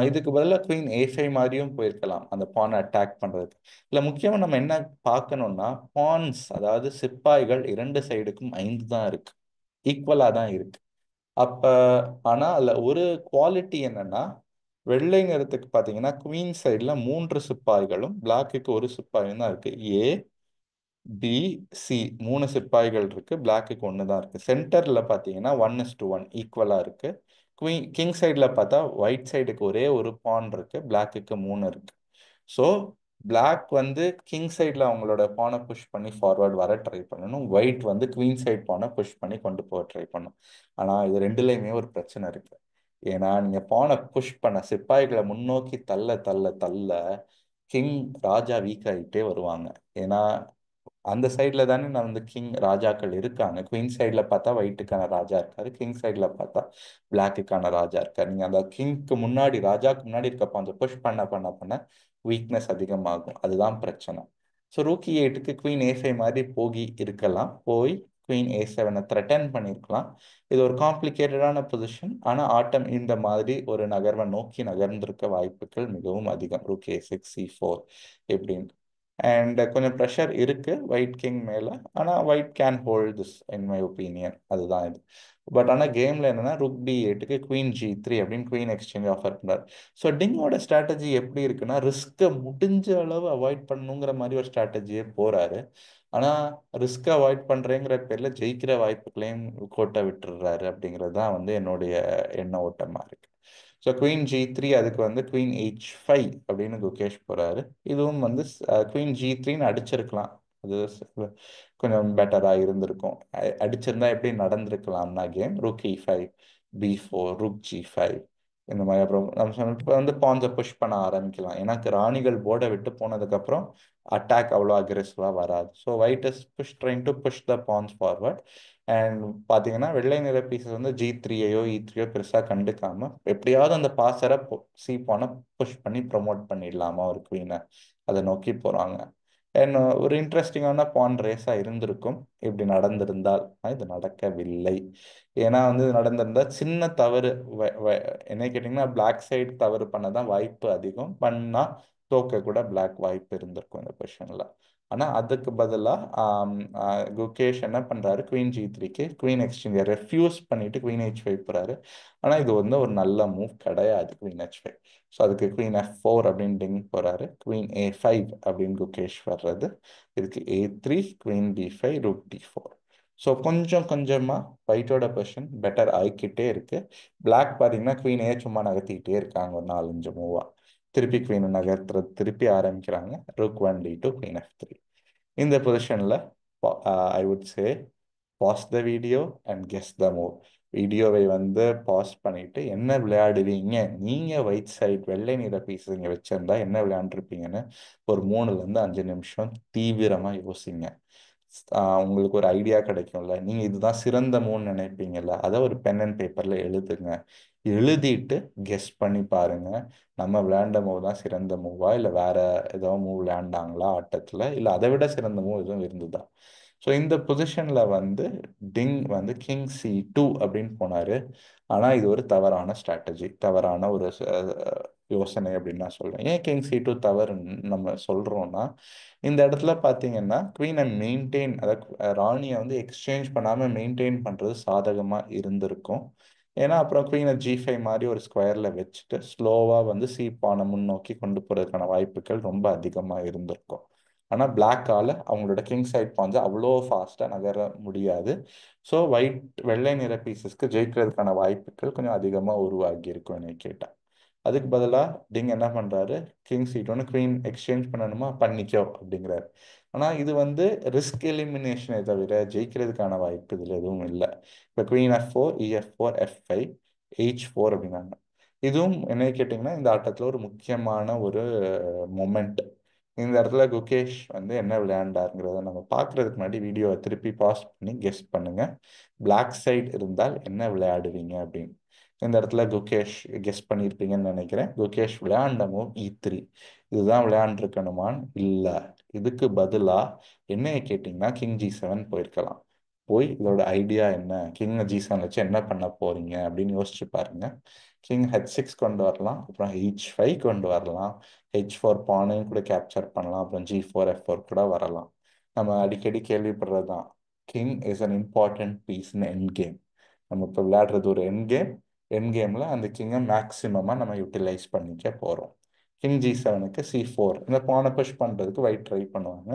இதுக்கு பதிலாக Queen A5 மாதிரியும் போயிருக்கலாம் அந்த பானை அட்டாக் பண்ணுறதுக்கு. இல்லை முக்கியமாக நம்ம என்ன பார்க்கணும்னா பான்ஸ், அதாவது சிப்பாய்கள் 2 சைடுக்கும் 5 தான் இருக்கு, ஈக்குவலாக தான் இருக்கு. அப்போ ஆனால் அதில் ஒரு குவாலிட்டி என்னன்னா, வெள்ளைங்கிறதுக்கு பார்த்தீங்கன்னா குவீன் சைடில் 3 சிப்பாய்களும் பிளாக்குக்கு ஒரு சிப்பாயும் தான் இருக்கு. பி, சி 3 சிப்பாய்கள் இருக்கு, பிளாக்குக்கு 1 தான் இருக்கு. சென்டர்ல பார்த்தீங்கன்னா 1:1 ஈக்குவலாக இருக்கு. கிங் சைடில் பார்த்தா ஒயிட் சைடுக்கு ஒரே ஒரு பான் இருக்கு, பிளாக்குக்கு 3 இருக்கு. ஸோ பிளாக் வந்து கிங் சைடில் அவங்களோட பானை புஷ் பண்ணி ஃபார்வர்ட் வர ட்ரை பண்ணணும், ஒயிட் வந்து குவீன் சைட் பானை புஷ் பண்ணி கொண்டு போக ட்ரை பண்ணணும். ஆனால் இது ரெண்டுலேயுமே ஒரு பிரச்சனை இருக்கு. ஏன்னா நீங்கள் பானை புஷ் பண்ண சிப்பாய்களை முன்னோக்கி தள்ள தள்ள தள்ள கிங் ராஜா வீக் ஆகிட்டே வருவாங்க. ஏன்னா அந்த சைடில் தானே நான் வந்து கிங் ராஜாக்கள் இருக்காங்க. குவீன் சைடில் பார்த்தா ஒயிட்டுக்கான ராஜா இருக்காரு, கிங் சைடில் பார்த்தா பிளாக்குக்கான ராஜா இருக்காரு. நீங்கள் அந்த கிங்க்கு முன்னாடி ராஜாக்கு முன்னாடி இருக்கப்போ அந்த புஷ் பண்ண பண்ண பண்ண வீக்னஸ் அதிகமாகும். அதுதான் பிரச்சனை. ஸோ ருக் E8க்கு Queen A5 மாதிரி போகி இருக்கலாம், போய் Queen A7 த்ரெட்டன் பண்ணியிருக்கலாம். இது ஒரு காம்ப்ளிகேட்டடான பொசிஷன். ஆனால் ஆட்டம் இந்த மாதிரி ஒரு நகர்வை நோக்கி நகர்ந்திருக்க வாய்ப்புகள் மிகவும் அதிகம். ருக் A6 C4 எப்படின்னு. அண்ட் கொஞ்சம் ப்ரெஷர் இருக்கு ஒயிட் கிங் மேலே. ஆனால் white can hold this in my opinion. அதுதான் இது. பட் ஆனால் கேமில் என்னன்னா ருக் D8க்கு Queen G3 அப்படின்னு குவீன் எக்ஸ்சேஞ்ச் ஆஃபர் பண்ணுறாரு. ஸோ டிங்கோட ஸ்ட்ராட்டஜி எப்படி இருக்குன்னா, ரிஸ்க்கை முடிஞ்ச அளவு அவாய்ட் பண்ணுங்கிற மாதிரி ஒரு ஸ்ட்ராட்டஜியே போகிறாரு. ஆனால் ரிஸ்க்கை அவாய்ட் பண்ணுறேங்கிற பேரில் ஜெயிக்கிற வாய்ப்புகளையும் கோட்டை விட்டுடுறாரு. அப்படிங்கிறது தான் வந்து என்னுடைய எண்ண ஓட்டமாக இருக்கு. ஸோ Queen G3, அதுக்கு வந்து Queen H5 அப்படின்னு குகேஷ் போகிறாரு. இதுவும் வந்து Queen G3ன்னு அடிச்சிருக்கலாம், அது கொஞ்சம் பெட்டராக இருந்திருக்கும். அடிச்சிருந்தா எப்படி நடந்திருக்கலாம்னா கேம் ருக் E5, B4, ருக் G5 இந்த மாதிரி. அப்புறம் நம்ம சொன்ன இப்போ வந்து பான்ஸை புஷ் பண்ண ஆரம்பிக்கலாம். ஏன்னா ராணிகள் போர்டை விட்டு போனதுக்கப்புறம் அட்டாக் அவ்வளோ அக்ரெசிவாக வராது. So white is push trying to push the pawns forward. And பார்த்தீங்கன்னா வெள்ளை நிற பீசஸ் வந்து G3யோ E3யோ பெருசாக கண்டுக்காம எப்படியாவது அந்த பாசரை C பானை புஷ் பண்ணி ப்ரொமோட் பண்ணிடலாமா ஒரு குவீனை, அதை நோக்கி போகிறாங்க. அண்ட் ஒரு இன்ட்ரெஸ்டிங்கான பான் ரேஸாக இருந்திருக்கும் இப்படி நடந்திருந்தால். இது நடக்கவில்லை. ஏன்னா வந்து இது நடந்திருந்தால் சின்ன தவறு, என்ன கேட்டிங்கன்னா பிளாக் சைடு தவறு பண்ண தான் வாய்ப்பு அதிகம். பண்ணால் தோக்க கூட பிளாக் வாய்ப்பு இருந்திருக்கும் இந்த பொசிஷனில். ஆனால் அதுக்கு பதிலாக குகேஷ் என்ன பண்ணுறாரு, Queen G3க்கு குவீன் எக்ஸ்சேஞ்சை ரெஃப்யூஸ் பண்ணிட்டு Queen H5 போகிறாரு. ஆனால் இது வந்து ஒரு நல்ல மூவ் கிடையாது Queen H5. ஸோ அதுக்கு Queen F4 அப்படின்னு டிங் போகிறாரு. Queen A5 அப்படின்னு குகேஷ் வர்றது. இதுக்கு A3, Queen D5, ருக் D4. ஸோ கொஞ்சம் கொஞ்சமாக ஒயிட்டோட பொசிஷன் பெட்டர் ஆகிக்கிட்டே இருக்கு. பிளாக் பார்த்தீங்கன்னா குவீனையே சும்மா நகர்த்திக்கிட்டே இருக்காங்க ஒரு 4-5 மூவா. திருப்பி குவீனை நகர்த்துறது திருப்பி ஆரம்பிக்கிறாங்க. Rook 1d2 queen f3. இந்த பொசிஷனில் I would say pause the video and guess the move. வீடியோவை வந்து பாஸ் பண்ணிட்டு என்ன விளையாடுவீங்க நீங்கள் ஒயிட் சைட் வெள்ளை நிற பீஸ் இங்கே வச்சிருந்தா என்ன விளையாண்டுருப்பீங்கன்னு ஒரு 3-5 நிமிஷம் தீவிரமாக யோசிங்க. உங்களுக்கு ஒரு ஐடியா கிடைக்கும்ல, நீங்கள் இதுதான் சிறந்த மூவ்னு நினைப்பீங்கல்ல, அதை ஒரு பென் அண்ட் பேப்பரில் எழுதுங்க. எழுதிட்டு கெஸ் பண்ணி பாருங்க, நம்ம விளையாண்ட மூவ் தான் சிறந்த மூவா இல்லை வேற ஏதோ மூவ் விளையாண்டாங்களா ஆட்டத்தில், இல்லை அதை விட சிறந்த மூவ் எதுவும் இருந்ததா. ஸோ இந்த பொசிஷனில் வந்து டிங் வந்து கிங் c2 அப்படின்னு போனார். ஆனால் இது ஒரு தவறான ஸ்ட்ராட்டஜி, தவறான ஒரு யோசனை அப்படின்னு நான் சொல்கிறேன். ஏன் கிங் c2 தவறுன்னு நம்ம சொல்கிறோன்னா, இந்த இடத்துல பார்த்தீங்கன்னா குவீனை மெயின்டைன், அதாவது ராணியை வந்து எக்ஸ்சேஞ்ச் பண்ணாமல் மெயின்டைன் பண்ணுறது சாதகமாக இருந்திருக்கும். ஏன்னா அப்புறம் குவீனை g5 மாதிரி ஒரு ஸ்கொயரில் வச்சுட்டு ஸ்லோவாக வந்து பானை முன்னோக்கி கொண்டு போகிறதுக்கான வாய்ப்புகள் ரொம்ப அதிகமாக இருந்திருக்கும். ஆனால் பிளாக்கால் அவங்களோட கிங் சைட் பான்ஸ் அவ்வளோ ஃபாஸ்ட்டாக நகர முடியாது. ஸோ வெள்ளை நிற பீசஸ்க்கு ஜெயிக்கிறதுக்கான வாய்ப்புகள் கொஞ்சம் அதிகமாக உருவாகி இருக்கும் என்னை கேட்டால். அதுக்கு பதிலாக டிங் என்ன பண்ணுறாரு, கிங் c2 குவீன் எக்ஸ்சேஞ்ச் பண்ணணுமா, பண்ணிக்கோ அப்படிங்கிறாரு. ஆனால் இது வந்து ரிஸ்க் எலிமினேஷனை தவிர ஜெயிக்கிறதுக்கான வாய்ப்பு இதில் எதுவும் இல்லை. இப்போ queen f4 e4 f5 h4 அப்படின்னாங்க. இதுவும் என்ன கேட்டிங்கன்னா இந்த ஆட்டத்தில் ஒரு முக்கியமான ஒரு மொமெண்ட். இந்த இடத்துல குகேஷ் வந்து என்ன விளையாண்டாருங்கிறத நம்ம பார்க்குறதுக்கு முன்னாடி வீடியோவை திருப்பி பாஸ் பண்ணி கெஸ் பண்ணுங்க, பிளாக் சைடு இருந்தால் என்ன விளையாடுவீங்க அப்படின்னு. இந்த இடத்துல குகேஷ் கெஸ் பண்ணியிருப்பீங்கன்னு நினைக்கிறேன். குகேஷ் விளையாண்ட மூவ் e3. இதுதான் விளையாண்டுருக்கணுமான்னு இல்லை. இதுக்கு பதிலாக என்னைய கேட்டிங்கன்னா கிங் g7 போயிருக்கலாம். போய் இதோட ஐடியா என்ன, கிங் g7 வச்சு என்ன பண்ண போறீங்க அப்படின்னு யோசிச்சு பாருங்க. கிங் h6 கொண்டு வரலாம், அப்புறம் h5 கொண்டு வரலாம், h4 பானையும் கூட கேப்சர் பண்ணலாம், அப்புறம் g4 f4 கூட வரலாம். நம்ம அடிக்கடி கேள்விப்படுறது தான், king is an important piece in end game. நம்ம இப்போ விளையாடுறது ஒரு எண்ட் கேம். எண்ட் கேமில் அந்த கிங்கை மேக்ஸிமமாக நம்ம யூட்டிலைஸ் பண்ணிக்க போகிறோம். கிங் g7க்கு c4 இந்த பானை புஷ் பண்ணுறதுக்கு ஒயிட் ட்ரை பண்ணுவாங்க.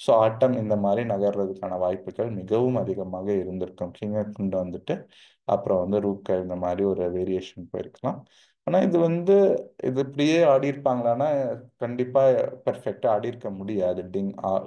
ஸோ ஆட்டம் இந்த மாதிரி நகர்றதுக்கான வாய்ப்புகள் மிகவும் அதிகமாக இருந்திருக்கும். கிங்கை கொண்டு வந்துட்டு அப்புறம் வந்து ரூக்கை இந்த மாதிரி ஒரு வேரியேஷன் போயிருக்கலாம். ஆனால் இது வந்து இது இப்படியே ஆடியிருப்பாங்களான்னா கண்டிப்பாக பெர்ஃபெக்டாக ஆடியிருக்க முடியாது.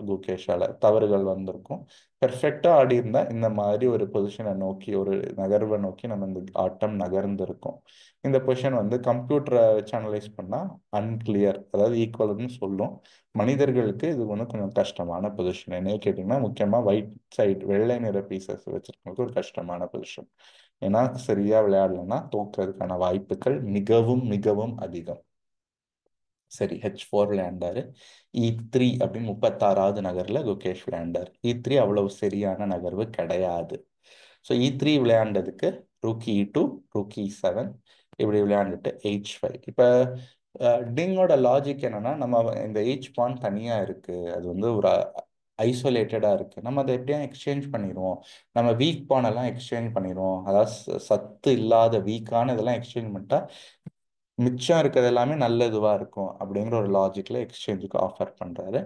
குகேஷால தவறுகள் வந்திருக்கும். பெர்ஃபெக்டாக ஆடியிருந்தா இந்த மாதிரி ஒரு பொசிஷனை நோக்கி, ஒரு நகர்வை நோக்கி நம்ம இந்த ஆட்டம் நகர்ந்திருக்கும். இந்த பொசிஷன் வந்து கம்ப்யூட்டரை வச்சு அனலைஸ் பண்ணால் அன்கிளியர், அதாவது ஈக்குவல்னு சொல்லும். மனிதர்களுக்கு இது வந்து கொஞ்சம் கஷ்டமான பொசிஷன். என்ன கேட்டிங்கன்னா முக்கியமாக ஒயிட் சைடு வெள்ளை நிற பீசஸ் வச்சிருக்கவங்களுக்கு ஒரு கஷ்டமான பொசிஷன். ஏன்னா சரியா விளையாடலன்னா தோக்கிறதுக்கான வாய்ப்புகள் மிகவும் மிகவும் அதிகம். சரி, h4 விளையாண்டாரு. e3 அப்படின்னு 36வது நகர்ல குகேஷ் விளையாண்டார். e3 அவ்வளவு சரியான நகர்வு கிடையாது. So e3 விளையாண்டதுக்கு rook e2 rook e7 இப்படி விளையாண்டுட்டு h5. இப்போ டிங்கோட லாஜிக் என்னன்னா, நம்ம இந்த h பான் தனியாக இருக்கு, அது வந்து ஒரு ஐசோலேட்டடாக இருக்கு, நம்ம அதை எப்படியும் எக்ஸ்சேஞ்ச் பண்ணிடுவோம். நம்ம வீக் பான் எல்லாம் எக்ஸ்சேஞ்ச் பண்ணிடுவோம், அதாவது சத்து இல்லாத வீக்கான இதெல்லாம் எக்ஸ்சேஞ்ச் பண்ணிட்டா மிச்சம் இருக்கிறது எல்லாமே நல்ல இதுவாக இருக்கும் அப்படிங்கிற ஒரு லாஜிக்கில் எக்ஸ்சேஞ்சுக்கு ஆஃபர் பண்ணுறாரு.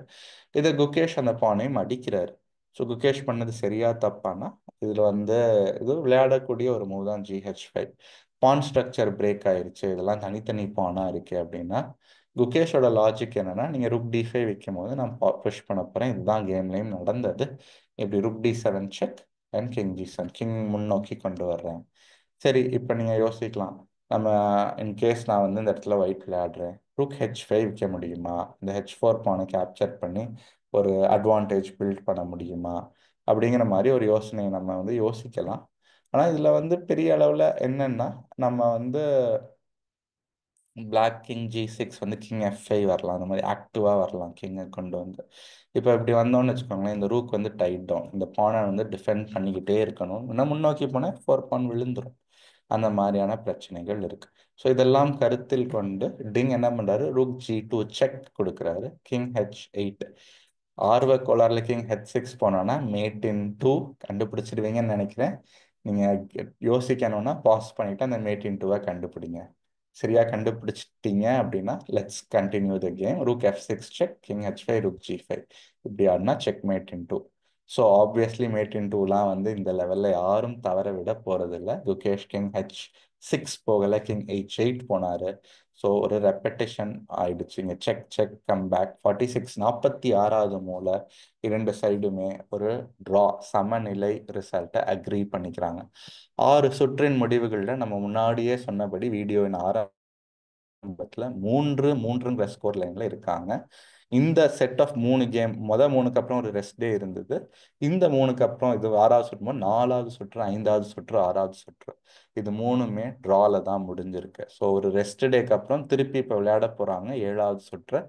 இதை குகேஷ் அந்த பானையும் அடிக்கிறாரு. ஸோ குகேஷ் பண்ணது சரியா தப்பானா, இதில் வந்து இது விளையாடக்கூடிய ஒரு மூவ் தான் GH5. பான் ஸ்ட்ரக்சர் பிரேக் ஆயிருச்சு, இதெல்லாம் தனித்தனி பானாக இருக்கு அப்படின்னா குகேஷோட லாஜிக் என்னன்னா, நீங்கள் ருக் d5 வைக்கும் போது நான் புஷ் பண்ண போகிறேன், இதுதான் கேம்லேயும் நடந்தது. இப்படி ருக் d7 check and king g7 king முன்னோக்கி கொண்டு வர்றேன். சரி, இப்போ நீங்கள் யோசிக்கலாம், நம்ம இன்கேஸ் நான் வந்து இந்த இடத்துல ஒயிட் விளையாடுறேன், ருக் h5 விற்க முடியுமா, இந்த h4 பானை கேப்சர் பண்ணி ஒரு அட்வான்டேஜ் பில்ட் பண்ண முடியுமா அப்படிங்கிற மாதிரி ஒரு யோசனையை நம்ம வந்து யோசிக்கலாம். ஆனால் இதில் வந்து பெரிய அளவில் என்னன்னா, நம்ம வந்து பிளாக் கிங் g6 வந்து கிங் f5 வரலாம், அந்த மாதிரி ஆக்டிவாக வரலாம் கிங்கை கொண்டு வந்து. இப்போ இப்படி வந்தோம்னு வச்சுக்கோங்களேன், இந்த ரூக் வந்து டைட் டவுன், இந்த பானை வந்து டிஃபெண்ட் பண்ணிக்கிட்டே இருக்கணும், இன்னும் முன்னோக்கி போனால் 4 பான் விழுந்துரும். அந்த மாதிரியான பிரச்சனைகள் இருக்கு. ஸோ இதெல்லாம் கருத்தில் கொண்டு டிங் என்ன பண்றாரு, ரூக் g2 செக் கொடுக்குறாரு, கிங் h8. ஆர்வ கோளாறுல கிங் h6 போனோன்னா மேட் இன் 2 கண்டுபிடிச்சிடுவீங்கன்னு நினைக்கிறேன். நீங்க யோசிக்கணும்னா பாஸ் பண்ணிட்டு அந்த மேட் இன் 2 கண்டுபிடிங்க. சரியா கண்டுபிடிச்சிட்டீங்க அப்படின்னா let's continue the game. Rook f6 check, king h5 rook g5 இப்படி ஆடினா check mate in 2. So obviously mate in டூலாம் வந்து இந்த லெவலில் யாரும் தவற விட போகிறதில்ல. குகேஷ் கிங் H6 போகலை, கிங் H8 போனார். ஸோ ஒரு ரெப்படேஷன் ஆயிடுச்சு. இங்கே செக் செக் கம் பேக் 46 46வது மூலை இரண்டு சைடுமே ஒரு ட்ரா சமநிலை ரிசல்ட்டை அக்ரி பண்ணிக்கிறாங்க. 6 சுற்றின் முடிவுகளில் நம்ம முன்னாடியே சொன்னபடி வீடியோவின் ஆரம்பத்தில் 3-3ங்கிற ஸ்கோர் லைனில் இருக்காங்க. இந்த செட் ஆஃப் 3 கேம் மூணுக்கு அப்புறம் ஒரு ரெஸ்ட் டே இருந்தது. இந்த மூணுக்கு அப்புறம் இது 6வது சுற்று, 4வது சுற்று, 5வது சுற்று, 6வது சுற்று, இது மூணுமே ட்ரால தான் முடிஞ்சிருக்கு. ஸோ ஒரு ரெஸ்ட் டேக்கு அப்புறம் திருப்பி இப்போ விளையாட போகிறாங்க 7வது சுற்று.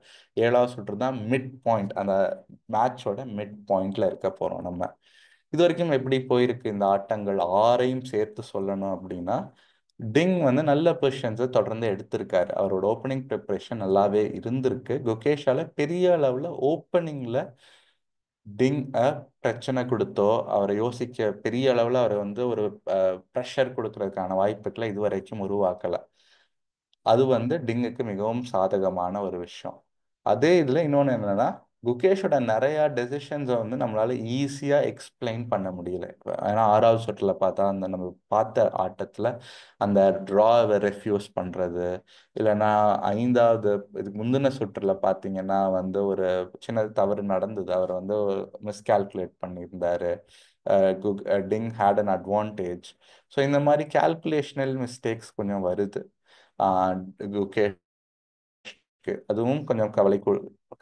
7வது சுற்று தான் மிட் பாயிண்ட், அந்த மேட்சோட மிட் பாயிண்ட்ல இருக்க போகிறோம் நம்ம. இது வரைக்கும் எப்படி போயிருக்கு இந்த ஆட்டங்கள் ஆறையும் சேர்த்து சொல்லணும் அப்படின்னா, டிங் வந்து நல்ல பொசிஷன்ஸை தொடர்ந்து எடுத்திருக்காரு. அவரோட ஓப்பனிங் ப்ரிப்பரேஷன் நல்லாவே இருந்திருக்கு. குகேஷால பெரிய அளவில் ஓப்பனிங்கில் டிங் பிரச்சனை கொடுத்தோ அவரை யோசிக்க பெரிய அளவில் அவரை வந்து ஒரு ப்ரெஷர் கொடுக்கறதுக்கான வாய்ப்புகளை இது வரைக்கும் உருவாக்கலை. அது வந்து டிங்குக்கு மிகவும் சாதகமான ஒரு விஷயம். அதே இதில் இன்னொன்று என்னன்னா, குகேஷோட நிறையா டெசிஷன்ஸை வந்து நம்மளால ஈஸியாக எக்ஸ்பிளைன் பண்ண முடியல. ஏன்னா 6வது சுற்றில் பார்த்தா அந்த நம்ம பார்த்த ஆட்டத்தில் அந்த ட்ராவை ரெஃப்யூஸ் பண்ணுறது, இல்லைன்னா 5வது இதுக்கு முந்தின சுற்றில் பார்த்தீங்கன்னா வந்து ஒரு சின்ன தவறு நடந்தது. அவர் வந்து மிஸ்கால்குலேட் பண்ணியிருந்தாரு. டிங் ஹேட் அன் அட்வான்டேஜ். ஸோ இந்த மாதிரி கால்குலேஷனல் மிஸ்டேக்ஸ் கொஞ்சம் வருது குகேஷ்க்கு. அதுவும் கொஞ்சம்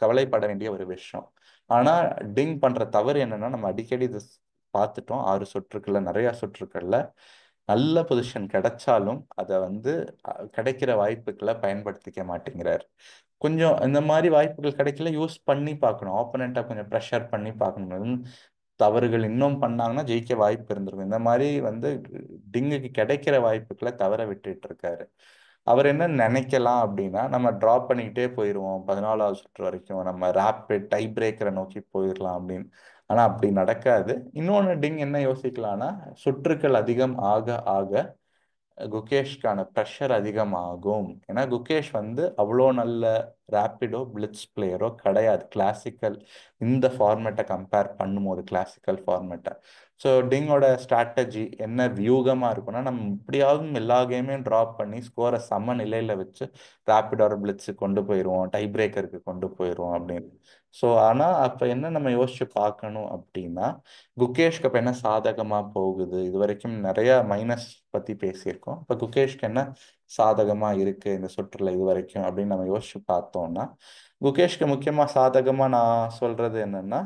கவலைப்பட வேண்டிய ஒரு விஷயம். ஆனால் டிங் பண்ணுற தவறு என்னன்னா, நம்ம அடிக்கடி இது பார்த்துட்டோம் 6 சுற்றுக்கள்ல, நிறையா சுற்றுக்கள்ல நல்ல பொசிஷன் கிடைச்சாலும் அதை வந்து கிடைக்கிற வாய்ப்புகளை பயன்படுத்திக்க மாட்டேங்கிறார். கொஞ்சம் இந்த மாதிரி வாய்ப்புகள் கிடைக்கல யூஸ் பண்ணி பார்க்கணும். ஆப்போனண்ட்டை கொஞ்சம் ப்ரெஷர் பண்ணி பார்க்கணும். தவறுகள் இன்னும் பண்ணாங்கன்னா ஜெயிக்க வாய்ப்பு இருந்திருக்கும். இந்த மாதிரி வந்து டிங்குக்கு கிடைக்கிற வாய்ப்புகளை தவற விட்டுட்டு இருக்காரு. அவர் என்ன நினைக்கலாம் அப்படின்னா, நம்ம ட்ராப் பண்ணிக்கிட்டே போயிடுவோம் 14வது சுற்று வரைக்கும், நம்ம ரேப்பிட் டை பிரேக்கரை நோக்கி போயிடலாம் அப்படின்னு. ஆனால் அப்படி நடக்காது. இன்னொன்று டிங் என்ன யோசிக்கலாம்னா, சுற்றுக்கள் அதிகம் ஆக ஆக குகேஷ்கான ப்ரெஷர் அதிகமாகும். ஏன்னா குகேஷ் வந்து அவ்வளோ நல்ல ரேப்பிடோ பிளிட்ஸ் பிளேயரோ கிடையாது கிளாசிக்கல், இந்த ஃபார்மேட்டை கம்பேர் பண்ணும்போது கிளாசிக்கல் ஃபார்மேட்டை. ஸோ டிங்கோட ஸ்ட்ராட்டஜி என்ன வியூகமாக இருக்குன்னா, நம்ம இப்படியாவது எல்லா கேமையும் ட்ராப் பண்ணி ஸ்கோரை சம நிலையில் வச்சு ரேப்பிடோட பிளிட்ஸுக்கு கொண்டு போயிடுவோம், டை பிரேக்கருக்கு கொண்டு போயிடுவோம் அப்படின்னு. ஸோ ஆனால் அப்போ என்ன நம்ம யோசிச்சு பார்க்கணும் அப்படின்னா, குகேஷ்க்கு அப்போ என்ன சாதகமாக போகுது. இது வரைக்கும் நிறைய மைனஸ் பற்றி பேசியிருக்கோம். இப்போ குகேஷ்க்கு என்ன சாதகமாக இருக்குது இந்த சுற்றுல இது வரைக்கும் அப்படின்னு நம்ம யோசிச்சு பார்த்தோம்னா, குகேஷ்க்கு முக்கியமாக சாதகமாக நான் சொல்கிறது என்னென்னா,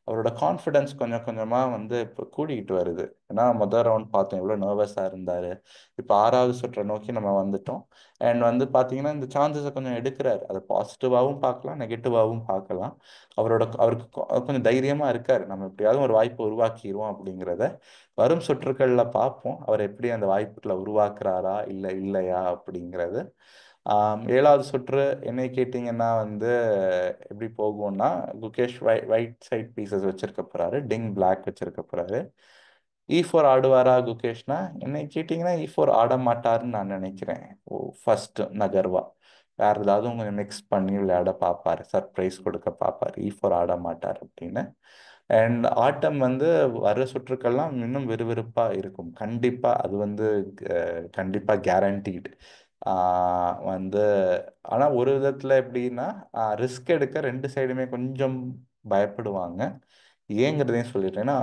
அவரோட கான்ஃபிடென்ஸ் கொஞ்சம் கொஞ்சமாக வந்து இப்போ கூடிக்கிட்டு வருது. ஏன்னா முதல் ரவுண்ட் பார்த்தோம் எவ்வளோ நர்வஸாக இருந்தார். இப்போ 6வது சுற்றை நோக்கி நம்ம வந்துட்டோம். அண்ட் வந்து பார்த்தீங்கன்னா இந்த சான்சஸை கொஞ்சம் எடுக்கிறாரு. அதை பாசிட்டிவாகவும் பார்க்கலாம், நெகட்டிவாகவும் பார்க்கலாம். அவருக்கு கொஞ்சம் தைரியமாக இருக்கார். நம்ம எப்படியாவது ஒரு வாய்ப்பை உருவாக்கிடுவோம் அப்படிங்கிறத வரும் சுற்றுக்களில் பார்ப்போம். அவர் எப்படி அந்த வாய்ப்புகளை உருவாக்குறாரா இல்லை இல்லையா அப்படிங்கிறது. 7வது சுற்று என்னை கேட்டிங்கன்னா வந்து எப்படி போகும்னா, குகேஷ் ஒயிட் சைட் பீசஸ் வச்சிருக்க போறாரு, டிங் பிளாக் வச்சிருக்க போறாரு. E4 ஆடுவாரா குகேஷ்னா, என்னை கேட்டிங்கன்னா E4 ஆட மாட்டாருன்னு நான் நினைக்கிறேன். ஃபர்ஸ்ட் நகர்வா வேற ஏதாவது கொஞ்சம் மிக்ஸ் பண்ணி விளையாட பார்ப்பாரு, சர்ப்ரைஸ் கொடுக்க பார்ப்பாரு. E4 ஆட மாட்டார் அப்படின்னு. அண்ட் ஆட்டம் வந்து வர சுற்றுக்கள்லாம் இன்னும் விறுவிறுப்பாக இருக்கும். கண்டிப்பாக அது வந்து கண்டிப்பாக கேரண்டீடு வந்து. ஆனால் ஒரு விதத்தில் எப்படின்னா, ரிஸ்க் எடுக்க ரெண்டு சைடுமே கொஞ்சம் பயப்படுவாங்க. ஏங்கிறதையும் சொல்லிட்டேன். ஏன்னா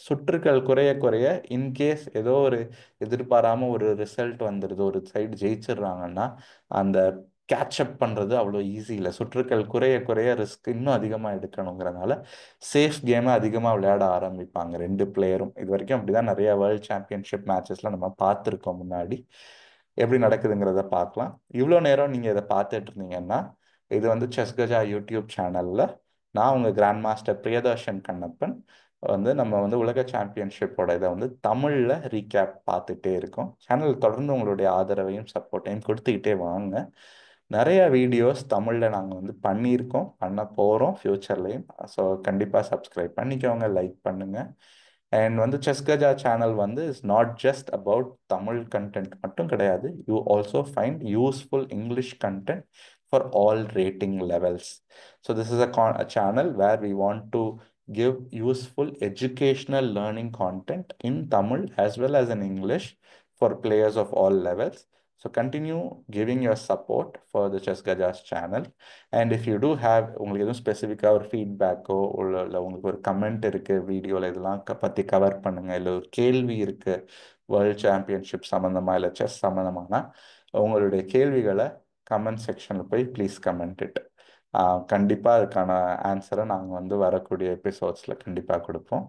சுற்றுக்கள் குறைய குறைய இன்கேஸ் ஏதோ ஒரு எதிர்பாராமல் ஒரு ரிசல்ட் வந்துடுது, ஒரு சைடு ஜெயிச்சிடுறாங்கன்னா அந்த கேட்சப் பண்ணுறது அவ்வளோ ஈஸி இல்லை. சுற்றுக்கள் குறைய குறைய ரிஸ்க் இன்னும் அதிகமாக எடுக்கணுங்கிறனால சேஃப் கேமை அதிகமாக விளையாட ஆரம்பிப்பாங்க ரெண்டு பிளேயரும். இது வரைக்கும் அப்படிதான் நிறைய வேர்ல்ட் சாம்பியன்ஷிப் மேட்சஸ்லாம் நம்ம பார்த்துருக்கோம் முன்னாடி. எப்படி நடக்குதுங்கிறத பார்க்கலாம். இவ்வளோ நேரம் நீங்கள் இதை பார்த்துட்டு இருந்தீங்கன்னா, இது வந்து செஸ் கஜா யூடியூப் சேனலில் நான் உங்கள் கிராண்ட் மாஸ்டர் பிரியதர்ஷன் கண்ணப்பன் வந்து நம்ம வந்து உலக சாம்பியன்ஷிப்போட இதை வந்து தமிழில் ரீகேப் பார்த்துட்டே இருக்கோம். சேனல் தொடர்ந்து உங்களுடைய ஆதரவையும் சப்போர்ட்டையும் கொடுத்துக்கிட்டே வாங்க. நிறைய வீடியோஸ் தமிழில் நாங்கள் வந்து பண்ணியிருக்கோம், பண்ண போகிறோம் ஃப்யூச்சர்லேயும். ஸோ கண்டிப்பாக சப்ஸ்கிரைப் பண்ணிக்கோங்க, லைக் பண்ணுங்கள். அண்ட் வந்து செஸ் கஜா சேனல் வந்து is not just about Tamil content மட்டும் கிடையாது. You also find useful English content for all rating levels. So this is a channel where we want to give useful educational learning content in Tamil as well as in English for players of all levels. So continue giving your support for the Chess Gajas channel. And if you do have உங்களுக்கு எதுவும் ஸ்பெசிஃபிக்காக ஒரு ஃபீட்பேக்கோ இல்லை உங்களுக்கு ஒரு comment இருக்குது வீடியோவில் இதெல்லாம் பற்றி கவர் பண்ணுங்கள், இல்லை ஒரு கேள்வி இருக்குது வேர்ல்ட் சாம்பியன்ஷிப் சம்மந்தமாக இல்லை செஸ் சம்மந்தமான உங்களுடைய கேள்விகளை கமெண்ட் செக்ஷனில் போய் ப்ளீஸ் கமெண்ட் இட். கண்டிப்பாக அதுக்கான ஆன்சரை நாங்கள் வந்து வரக்கூடிய எபிசோட்ஸில் கண்டிப்பாக கொடுப்போம்.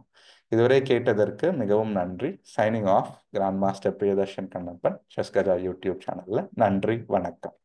இதுவரை கேட்டதற்கு மிகவும் நன்றி. Signing off, grand master Priyadarshan Kannappan, chess Gaja YouTube சேனலில். நன்றி, வணக்கம்.